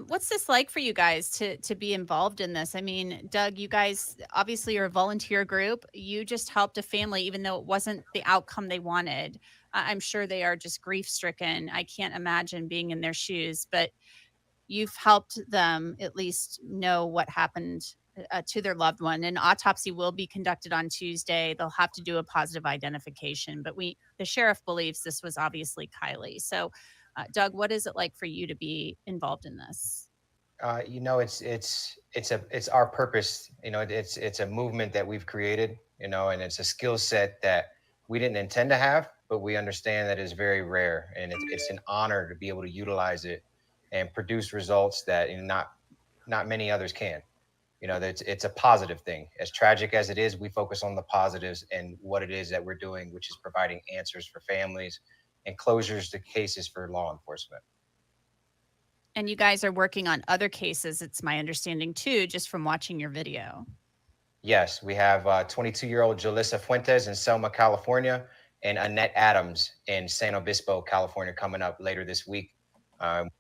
What's this like for you guys to be involved in this? I mean, Doug, you guys obviously are a volunteer group. You just helped a family, even though it wasn't the outcome they wanted. I'm sure they are just grief stricken. I can't imagine being in their shoes, but you've helped them at least know what happened to their loved one. An autopsy will be conducted on Tuesday. They'll have to do a positive identification, but the sheriff believes this was obviously Kiely. So, Doug, what is it like for you to be involved in this? It's our purpose. It's a movement that we've created. And it's a skill set that we didn't intend to have, but we understand that it's very rare, and it's an honor to be able to utilize it and produce results that not many others can. It's a positive thing. As tragic as it is, we focus on the positives and what it is that we're doing, which is providing answers for families and closures to cases for law enforcement. And you guys are working on other cases, it's my understanding too, just from watching your video. Yes, we have 22-year-old Jalissa Fuentes in Selma, California, and Annette Adams in San Obispo, California, coming up later this week. Hi,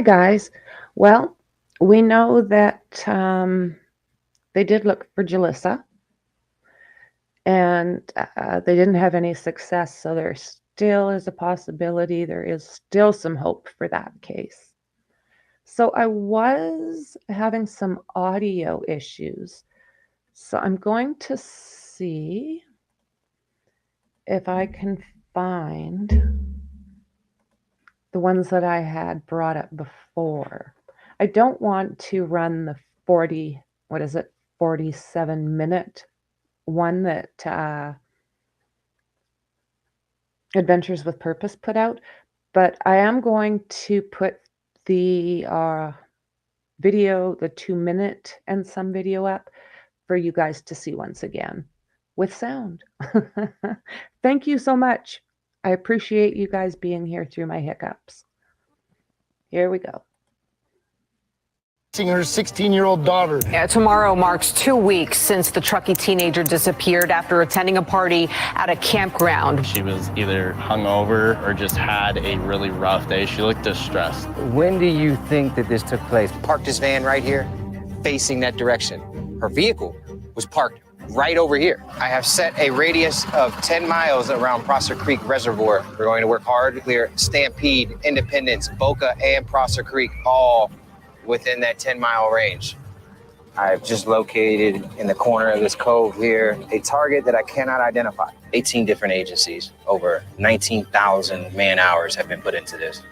guys. Well, we know that they did look for Jalissa, and they didn't have any success, so there still is a possibility. There is still some hope for that case. So I was having some audio issues, so I'm going to see if I can find the ones that I had brought up before. I don't want to run the 47-minute one that Adventures with Purpose put out, but I am going to put the video, the 2-minute and some video up for you guys to see once again with sound. Thank you so much. I appreciate you guys being here through my hiccups. Here we go. Her 16-year-old daughter. Tomorrow marks 2 weeks since the Truckee teenager disappeared after attending a party at a campground. She was either hungover or just had a really rough day. She looked distressed. When do you think that this took place? Parked his van right here, facing that direction. Her vehicle was parked right over here. I have set a radius of 10 miles around Prosser Creek Reservoir. We're going to work hard to clear Stampede, Independence, Boca, and Prosser Creek, all within that 10-mile range. I've just located in the corner of this cove here a target that I cannot identify. 18 different agencies, over 19,000 man-hours have been put into this.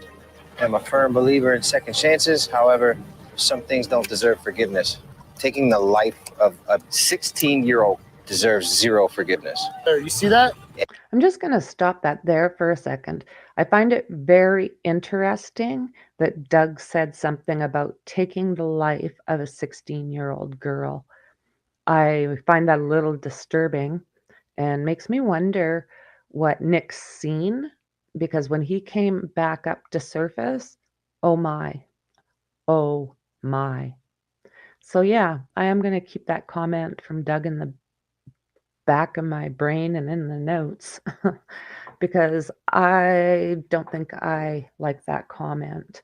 I'm a firm believer in second chances. However, some things don't deserve forgiveness. Taking the life of a 16-year-old deserves zero forgiveness. You see that? I'm just going to stop that there for a second. I find it very interesting that Doug said something about taking the life of a 16-year-old girl. I find that a little disturbing and makes me wonder what Nick's seen, because when he came back up to surface, oh my. So yeah, I am going to keep that comment from Doug in the back of my brain and in the notes because I don't think I like that comment.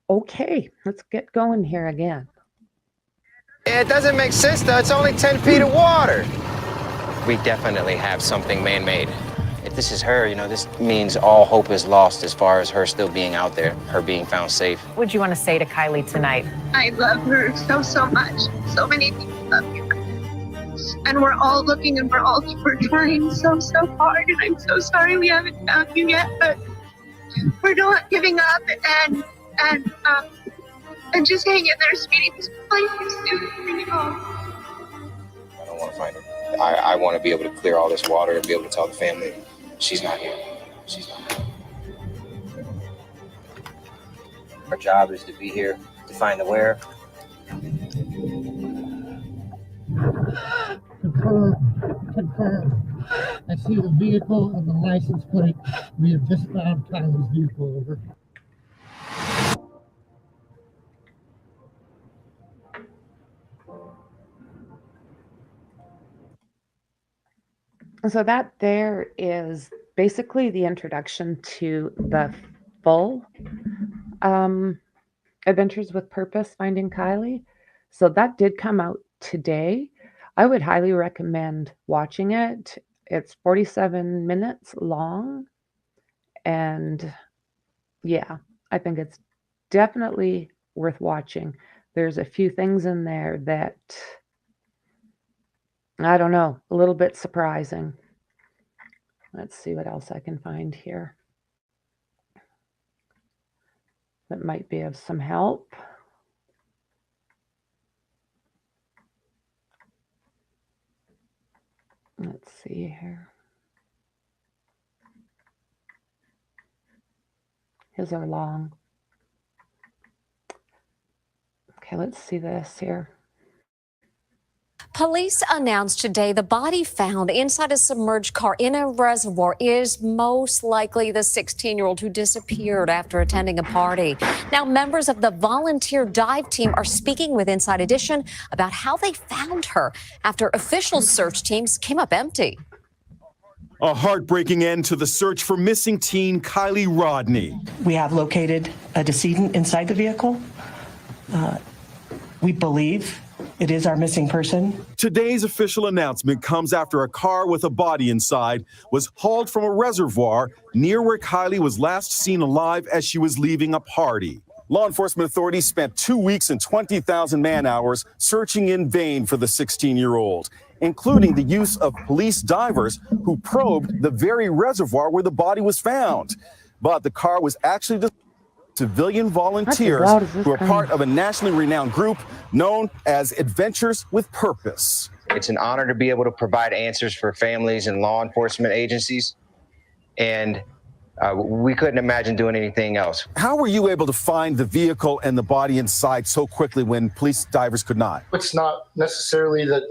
Okay, let's get going here again. It doesn't make sense though, it's only 10 feet of water. We definitely have something man-made. If this is her, this means all hope is lost as far as her still being out there, her being found safe. What would you want to say to Kiely tonight? I love her so much. So many people love you. and we're all looking and we're trying so hard, and I'm so sorry we haven't found you yet, but we're not giving up, and just hang in there, sweetie. This place is soon bring it home. I don't want to find her. I want to be able to clear all this water and be able to tell the family she's not here. She's not here. Our job is to be here to find the where. Confirm. I see the vehicle and the license plate. We have just found Kyle's vehicle. Over. So that there is basically the introduction to the full Adventures with Purpose, Finding Kiely. So that did come out today. I would highly recommend watching it. It's 47 minutes long. And yeah, I think it's definitely worth watching. There's a few things in there that, I don't know, a little bit surprising. Let's see what else I can find here that might be of some help. Let's see here. His are long. Okay, let's see this here. Police announced today the body found inside a submerged car in a reservoir is most likely the 16-year-old who disappeared after attending a party. Now, members of the volunteer dive team are speaking with Inside Edition about how they found her after official search teams came up empty. A heartbreaking end to the search for missing teen Kiely Rodni. We have located a decedent inside the vehicle. We believe it is our missing person. Today's official announcement comes after a car with a body inside was hauled from a reservoir near where Kiely was last seen alive as she was leaving a party. Law enforcement authorities spent 2 weeks and 20,000 man-hours searching in vain for the 16-year-old, including the use of police divers who probed the very reservoir where the body was found. But the car was actually civilian volunteers who are part of a nationally renowned group known as Adventures with Purpose. It's an honor to be able to provide answers for families and law enforcement agencies, and we couldn't imagine doing anything else. How were you able to find the vehicle and the body inside so quickly when police divers could not? It's not necessarily that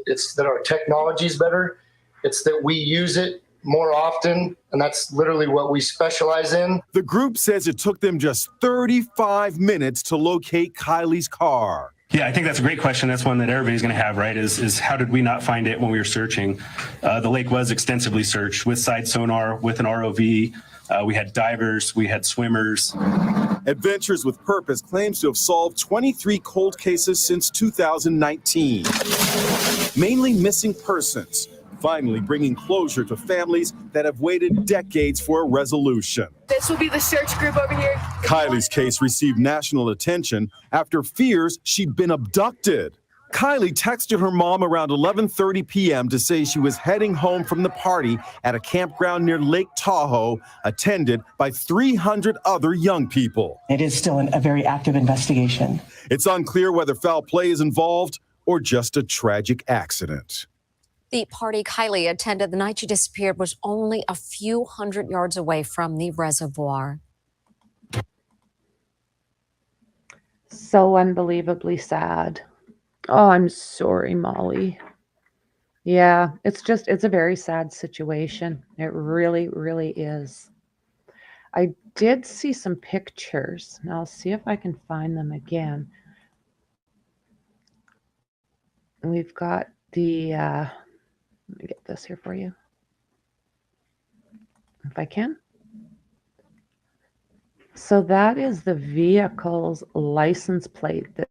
our technology is better. It's that we use it more often, and that's literally what we specialize in. The group says it took them just 35 minutes to locate Kiely's car. Yeah, I think that's a great question. That's one that everybody's going to have, right? Is how did we not find it when we were searching? The lake was extensively searched with side sonar, with an ROV. We had divers, we had swimmers. Adventures with Purpose claims to have solved 23 cold cases since 2019, mainly missing persons, finally bringing closure to families that have waited decades for a resolution. This will be the search group over here. Kiely's case received national attention after fears she'd been abducted. Kiely texted her mom around 11:30 p.m. to say she was heading home from the party at a campground near Lake Tahoe, attended by 300 other young people. It is still a very active investigation. It's unclear whether foul play is involved or just a tragic accident. The party Kiely attended the night she disappeared was only a few hundred yards away from the reservoir. So unbelievably sad. Oh, I'm sorry, Molly. Yeah, it's a very sad situation. It really, really is. I did see some pictures. Now I'll see if I can find them again. We've got the, let me get this here for you. If I can. So that is the vehicle's license plate that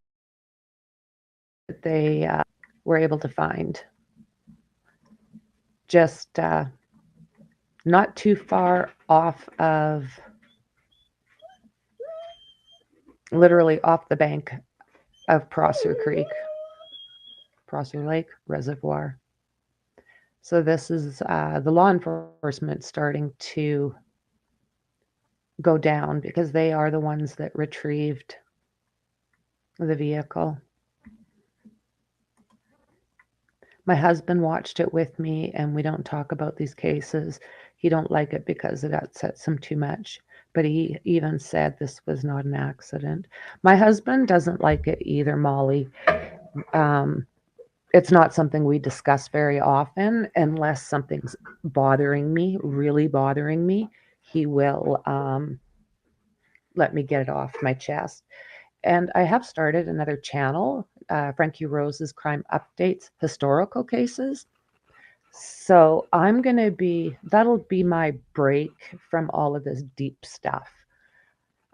they were able to find. Just not too far off of, literally off the bank of Prosser Creek, Prosser Lake Reservoir. So this is the law enforcement starting to go down because they are the ones that retrieved the vehicle. My husband watched it with me, and we don't talk about these cases. He don't like it because it upsets him too much. But he even said this was not an accident. My husband doesn't like it either, Molly. It's not something we discuss very often unless something's bothering me, really bothering me. He will let me get it off my chest. And I have started another channel, Franky Rose's Crime Updates, historical cases. So I'm going to that'll be my break from all of this deep stuff.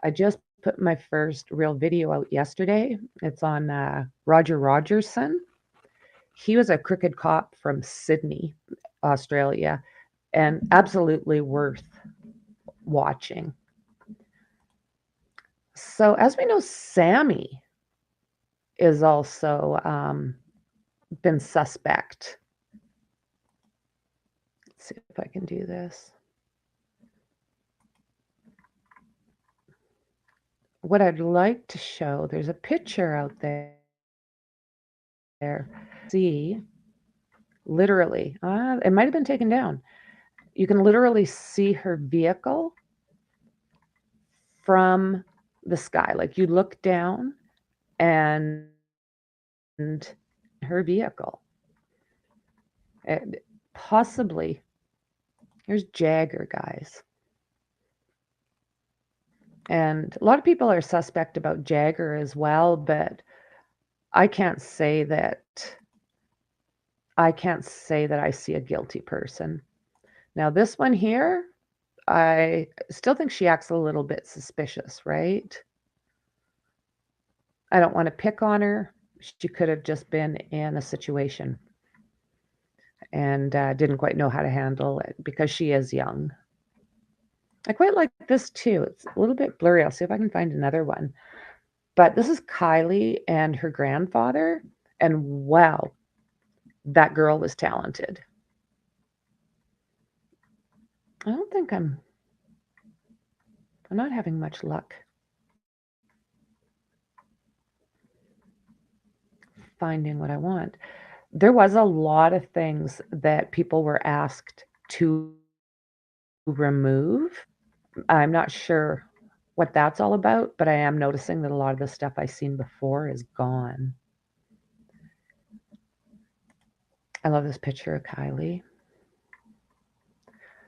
I just put my first real video out yesterday. It's on Roger Rogerson. He was a crooked cop from Sydney, Australia, and absolutely worth watching. So as we know, Sammy is also been suspect. Let's see if I can do this. What I'd like to show, there's a picture out there. See, literally, it might have been taken down. You can literally see her vehicle from the sky. Like you look down and her vehicle. Possibly, here's Jagger, guys. And a lot of people are suspect about Jagger as well, but I can't say that I see a guilty person. Now this one here, I still think she acts a little bit suspicious, right? I don't want to pick on her. She could have just been in a situation and didn't quite know how to handle it because she is young. I quite like this too. It's a little bit blurry. I'll see if I can find another one. But this is Kiely and her grandfather. And wow, that girl is talented. I don't think I'm not having much luck finding what I want. There was a lot of things that people were asked to remove. I'm not sure what that's all about, but I am noticing that a lot of the stuff I've seen before is gone. I love this picture of Kiely.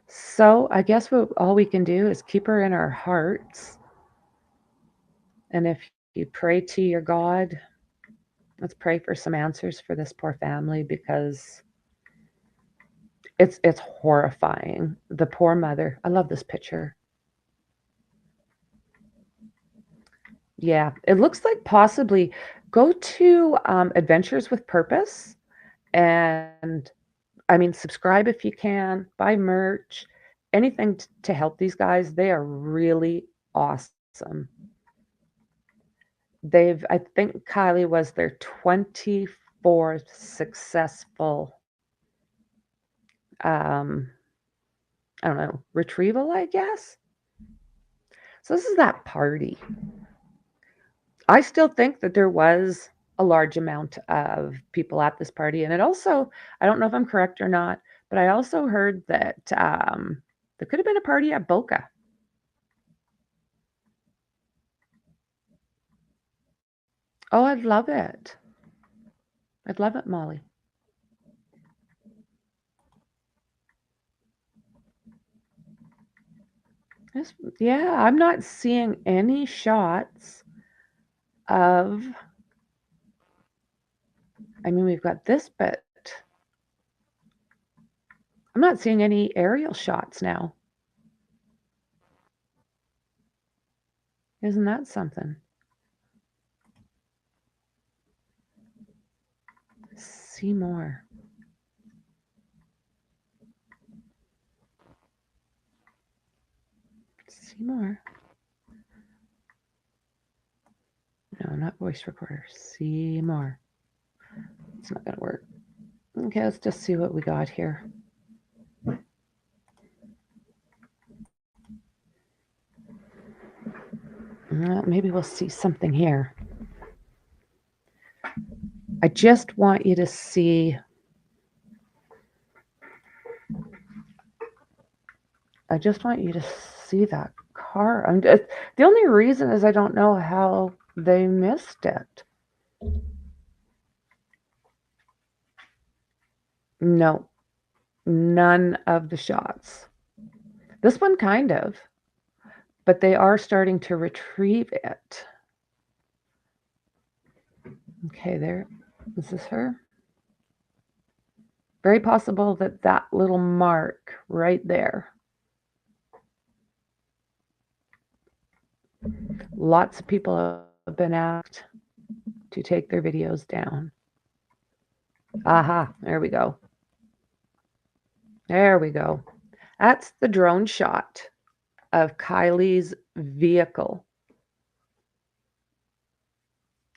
So I guess all we can do is keep her in our hearts. And if you pray to your God, let's pray for some answers for this poor family because it's horrifying. The poor mother. I love this picture. Yeah, it looks like possibly go to Adventures with Purpose and subscribe if you can, buy merch, anything to help these guys. They are really awesome. I think Kiely was their 24th successful, retrieval, I guess. So this is that party. I still think that there was a large amount of people at this party. And it also, I don't know if I'm correct or not, but I also heard that there could have been a party at Boca. Oh, I'd love it. I'd love it, Molly. Yeah, I'm not seeing any shots of, we've got this, but I'm not seeing any aerial shots now. Isn't that something? See more. See more. No, not voice recorder. See more. It's not going to work. Okay, let's just see what we got here. Maybe we'll see something here. I just want you to see. I just want you to see that car. The only reason is I don't know how they missed it. No, none of the shots. This one kind of, but they are starting to retrieve it. Okay, there. Is this her? Very possible that that little mark right there. Lots of people have been asked to take their videos down. Aha, there we go. There we go. That's the drone shot of Kiely's vehicle.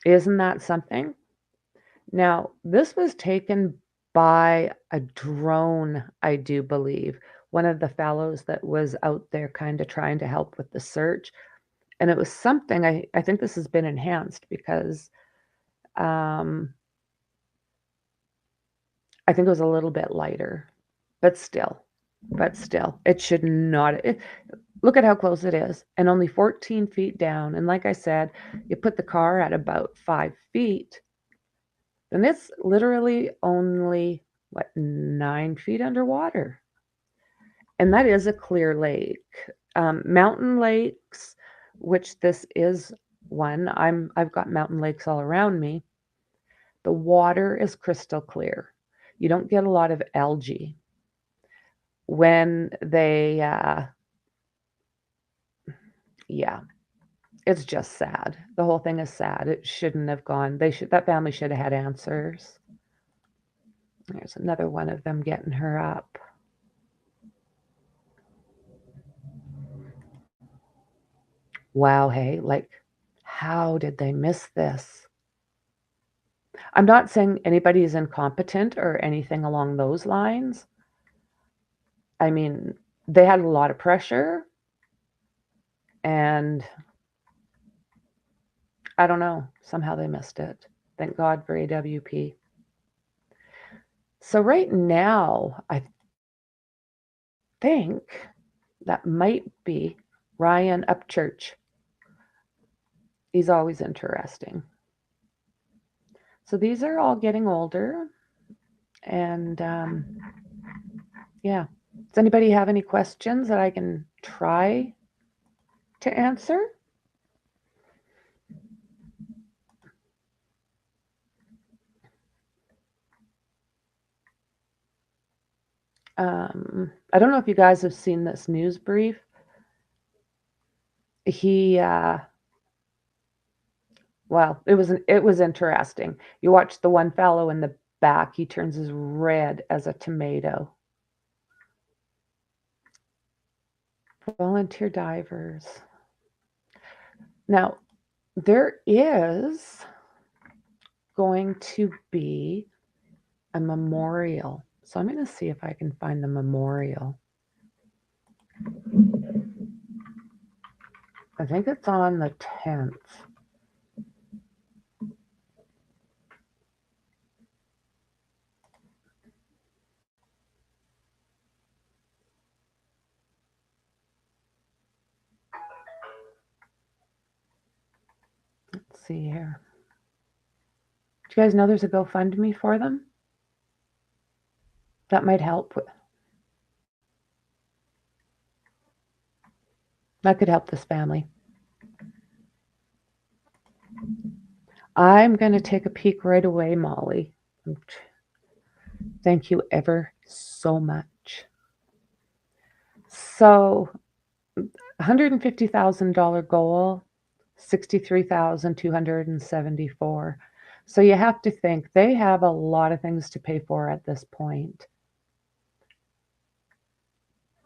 Isn't that something? Now, this was taken by a drone, I do believe. One of the fellows that was out there kind of trying to help with the search. And it was something, I think this has been enhanced because I think it was a little bit lighter, but still, it should not. Look at how close it is, and only 14 feet down. And like I said, you put the car at about 5 feet, then it's literally only, 9 feet underwater. And that is a clear lake. Mountain lakes, which this is one. I've got mountain lakes all around me. The water is crystal clear. You don't get a lot of algae. When they, yeah, it's just sad. The whole thing is sad. It shouldn't have gone. That family should have had answers. There's another one of them getting her up. Wow, hey, how did they miss this? I'm not saying anybody is incompetent or anything along those lines. I mean, they had a lot of pressure, and I don't know, somehow they missed it. Thank God for AWP. So right now, I think that might be Ryan Upchurch. He's always interesting. So these are all getting older, and yeah. Does anybody have any questions that I can try to answer? I don't know if you guys have seen this news brief. Well, it was interesting. You watch the one fellow in the back, he turns as red as a tomato. Volunteer divers. Now, there is going to be a memorial. So I'm going to see if I can find the memorial. I think it's on the 10th. Let's see here. Do you guys know there's a GoFundMe for them? That might help. That could help this family. I'm going to take a peek right away, Molly. Thank you ever so much. So, $150,000 goal, 63,274. So you have to think they have a lot of things to pay for at this point.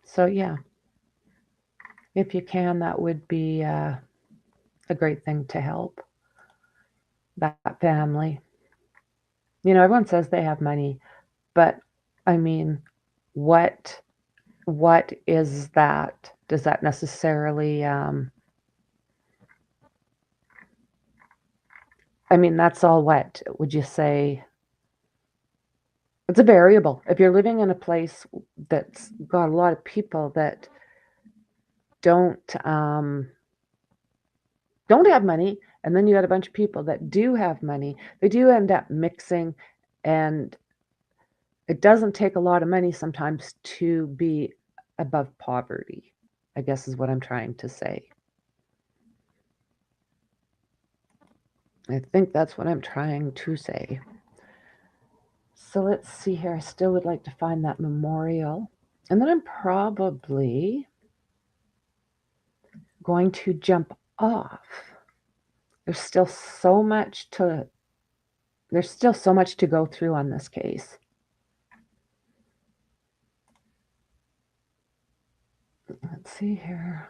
So yeah, if you can, that would be a great thing to help that family. You know, everyone says they have money, but I mean, what is that? Does that necessarily I mean, that's all what would you say? It's a variable. If you're living in a place that's got a lot of people that don't have money, and then you got a bunch of people that do have money, they do end up mixing, and it doesn't take a lot of money sometimes to be above poverty, I guess is what I'm trying to say. I think that's what I'm trying to say. So let's see here. I still would like to find that memorial. And then I'm probably going to jump off. There's still so much to go through on this case. Let's see here.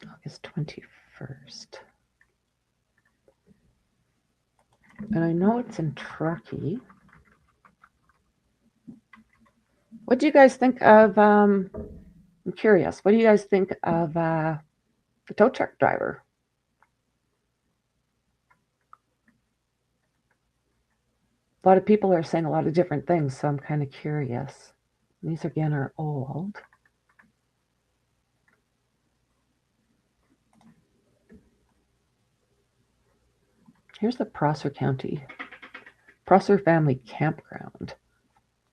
August 21st. And I know it's in Truckee. What do you guys think of, I'm curious, what do you guys think of the tow truck driver? A lot of people are saying a lot of different things, so I'm kind of curious. These again are old. Here's the Prosser County, Prosser Family Campground,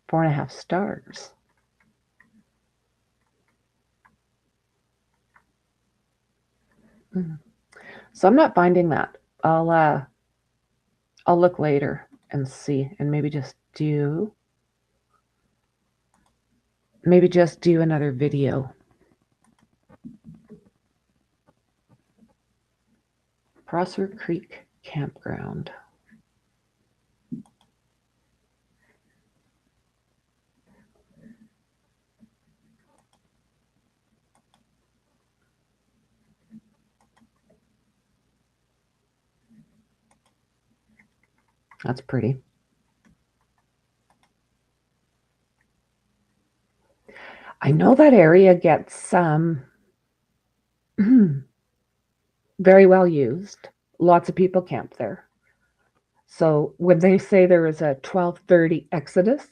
4.5 stars. So I'm not finding that. I'll look later and see, and maybe just do another video. Prosser Creek Campground. That's pretty. I know that area gets very well used. Lots of people camp there. So when they say there is a 12:30 exodus,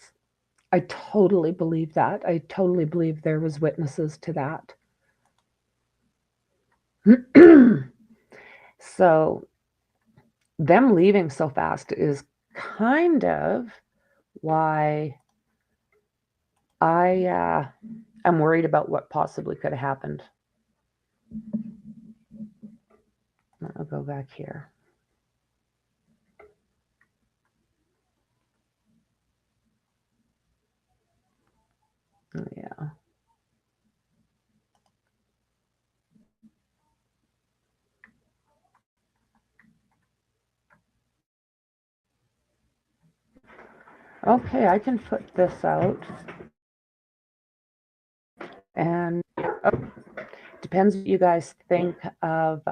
I totally believe that. I totally believe there was witnesses to that. So them leaving so fast is kind of why I am worried about what possibly could have happened. I'll go back here. Oh, yeah. Okay, I can put this out. And depends what you guys think of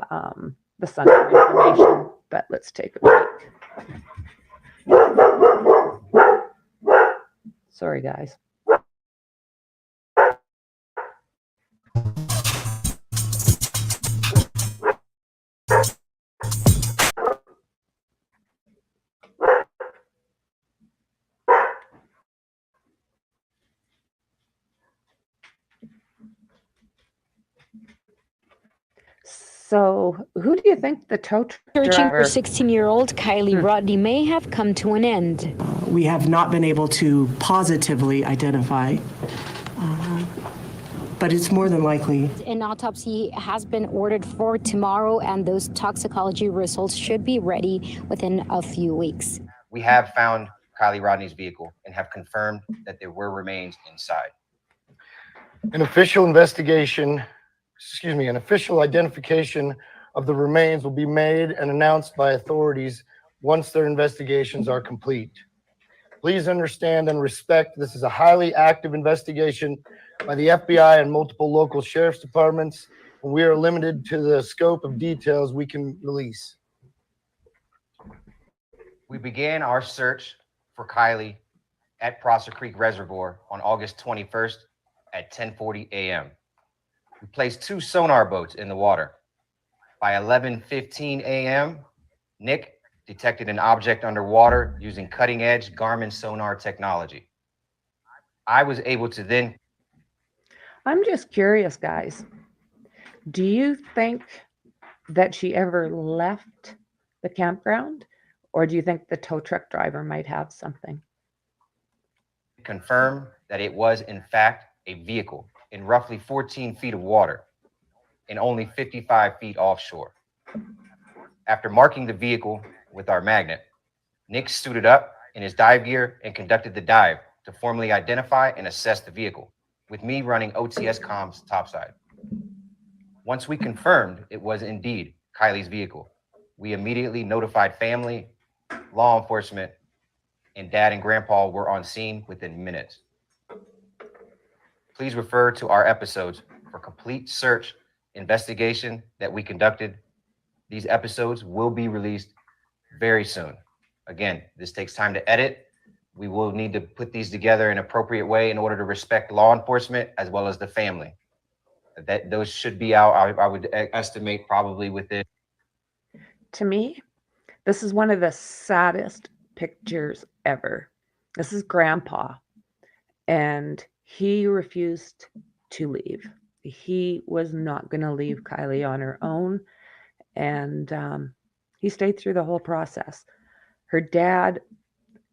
the Sunday information, but let's take a break. Sorry, guys. So, who do you think the tow truck Searching driver? for 16-year-old Kiely Rodni may have come to an end. We have not been able to positively identify, but it's more than likely. An autopsy has been ordered for tomorrow, and those toxicology results should be ready within a few weeks. We have found Kiely Rodni's vehicle and have confirmed that there were remains inside. An official identification of the remains will be made and announced by authorities once their investigations are complete. Please understand and respect this is a highly active investigation by the FBI and multiple local sheriff's departments, and we are limited to the scope of details we can release. We began our search for Kiely at Prosser Creek Reservoir on August 21st at 10:40 a.m. We placed 2 sonar boats in the water. By 11:15 a.m., Nick detected an object underwater using cutting-edge Garmin sonar technology. I was able to then... I'm just curious, guys. Do you think that she ever left the campground, or do you think the tow truck driver might have something? confirm that it was, in fact, a vehicle in roughly 14 feet of water and only 55 feet offshore. After marking the vehicle with our magnet, Nick suited up in his dive gear and conducted the dive to formally identify and assess the vehicle, with me running OTS comms topside. Once we confirmed it was indeed Kiely's vehicle, we immediately notified family, law enforcement, and Dad and Grandpa were on scene within minutes. Please refer to our episodes for complete search investigation that we conducted. These episodes will be released very soon. Again, this takes time to edit. We will need to put these together in an appropriate way in order to respect law enforcement as well as the family. Those should be out, I would estimate, probably within... To me, this is one of the saddest pictures ever. This is Grandpa, and he refused to leave. He was not going to leave Kiely on her own, and he stayed through the whole process. Her dad,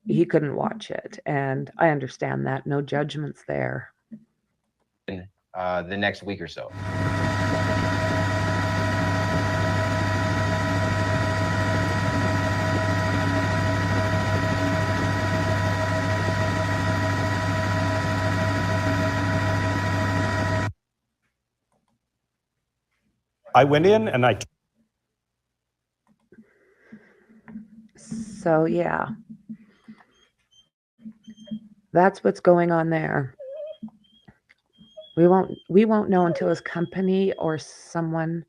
he couldn't watch it, and I understand that. No judgments there. The next week or so. I went in and I... So yeah, that's what's going on there. We won't know until his company or someone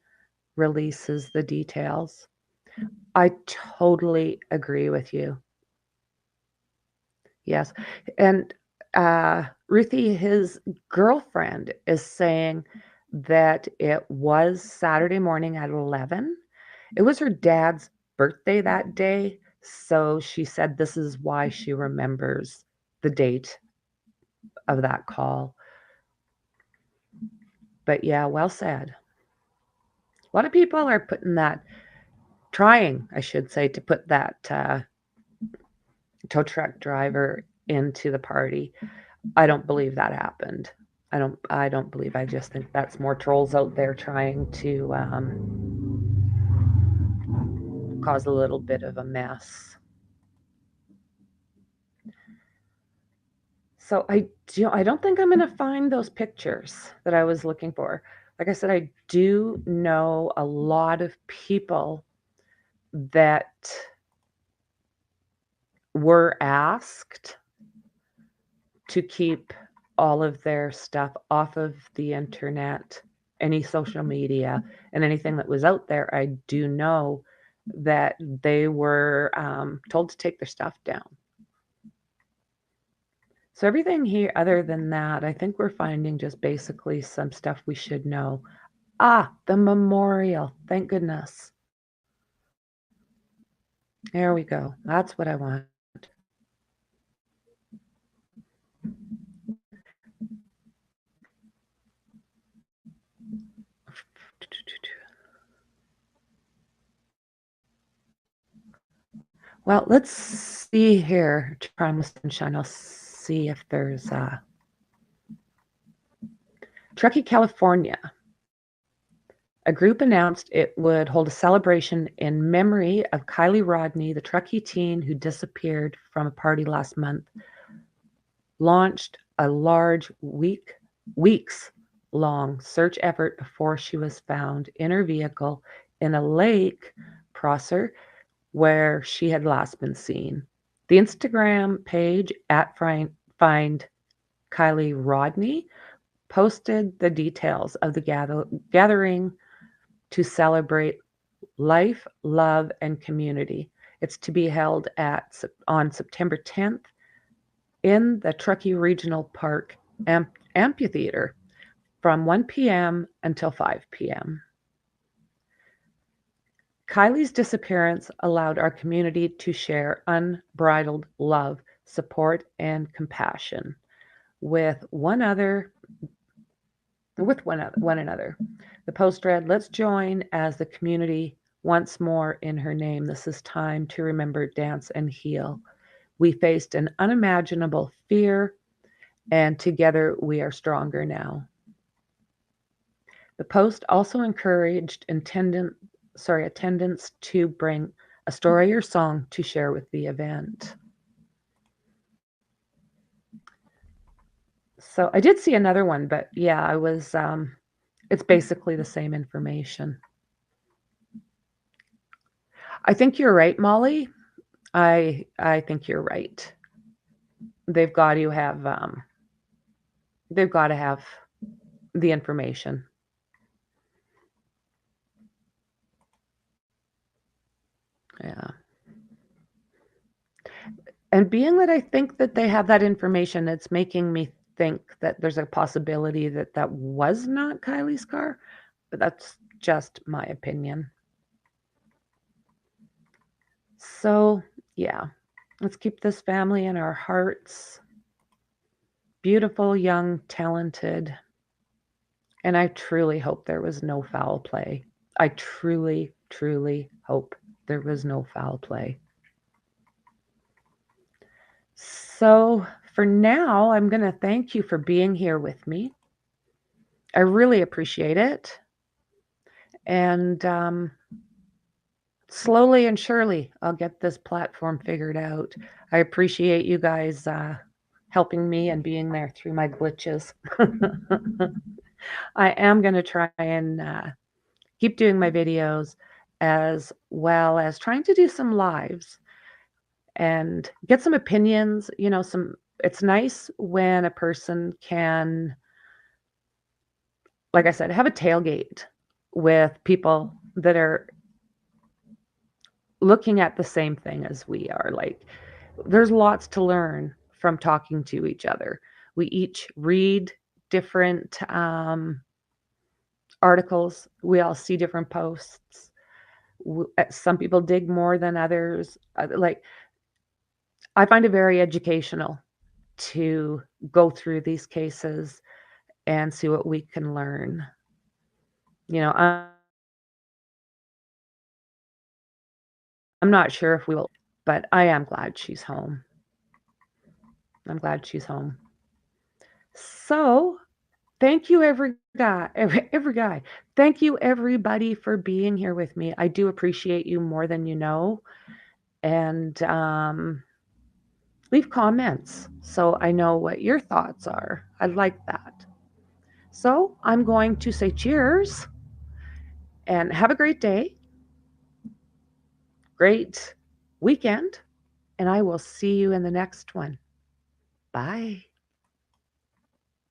releases the details. I totally agree with you. Yes. And Ruthie, his girlfriend, is saying that it was Saturday morning at 11. It was her dad's birthday that day. So she said this is why she remembers the date of that call. But yeah, well said. A lot of people are trying, I should say, to put that tow truck driver into the party. I don't believe that happened. I don't believe. I just think that's more trolls out there trying to cause a little bit of a mess. So I don't think I'm going to find those pictures that I was looking for. Like I said, I do know a lot of people that were asked to keep all of their stuff off of the internet, any social media, and anything that was out there. I do know that they were told to take their stuff down. So everything here, other than that, I think we're finding just basically some stuff we should know. The memorial. Thank goodness. There we go. That's what I want. Well, let's see here. Try with sunshine. I'll see if there's Truckee, California. A group announced it would hold a celebration in memory of Kiely Rodni, the Truckee teen who disappeared from a party last month. Launched a large weeks-long search effort before she was found in her vehicle in a lake, Prosser, where she had last been seen. The Instagram page at Find Kiely Rodni posted the details of the gathering to celebrate life, love, and community. It's to be held on September 10th in the Truckee Regional Park Amphitheater from 1 p.m. until 5 p.m. Kiely's disappearance allowed our community to share unbridled love, support, and compassion with one another. The post read, "Let's join as the community once more in her name. This is time to remember, dance, and heal. We faced an unimaginable fear, and together we are stronger now." The post also encouraged attendants to bring a story or song to share with the event. So I did see another one, but yeah, I was, it's basically the same information. I think you're right, Molly. I think you're right. They've got to have the information. Yeah. And being that I think that they have that information, it's making me think that there's a possibility that that was not Kiely's car, but that's just my opinion. So, yeah, let's keep this family in our hearts. Beautiful, young, talented. And I truly hope there was no foul play. I truly, truly hope there was no foul play. So for now, I'm going to thank you for being here with me. I really appreciate it. And slowly and surely, I'll get this platform figured out. I appreciate you guys helping me and being there through my glitches. I am going to try and keep doing my videos as well as trying to do some lives and get some opinions, it's nice when a person can, like I said, have a tailgate with people that are looking at the same thing as we are. Like, there's lots to learn from talking to each other. We each read different articles. We all see different posts. Some people dig more than others. I find it very educational to go through these cases and see what we can learn. I'm not sure if we will, but I am glad she's home. I'm glad she's home. So, thank you, every guy. Thank you, everybody, for being here with me. I do appreciate you more than you know. And leave comments so I know what your thoughts are. I like that. So, I'm going to say cheers and have a great day, great weekend, and I will see you in the next one. Bye.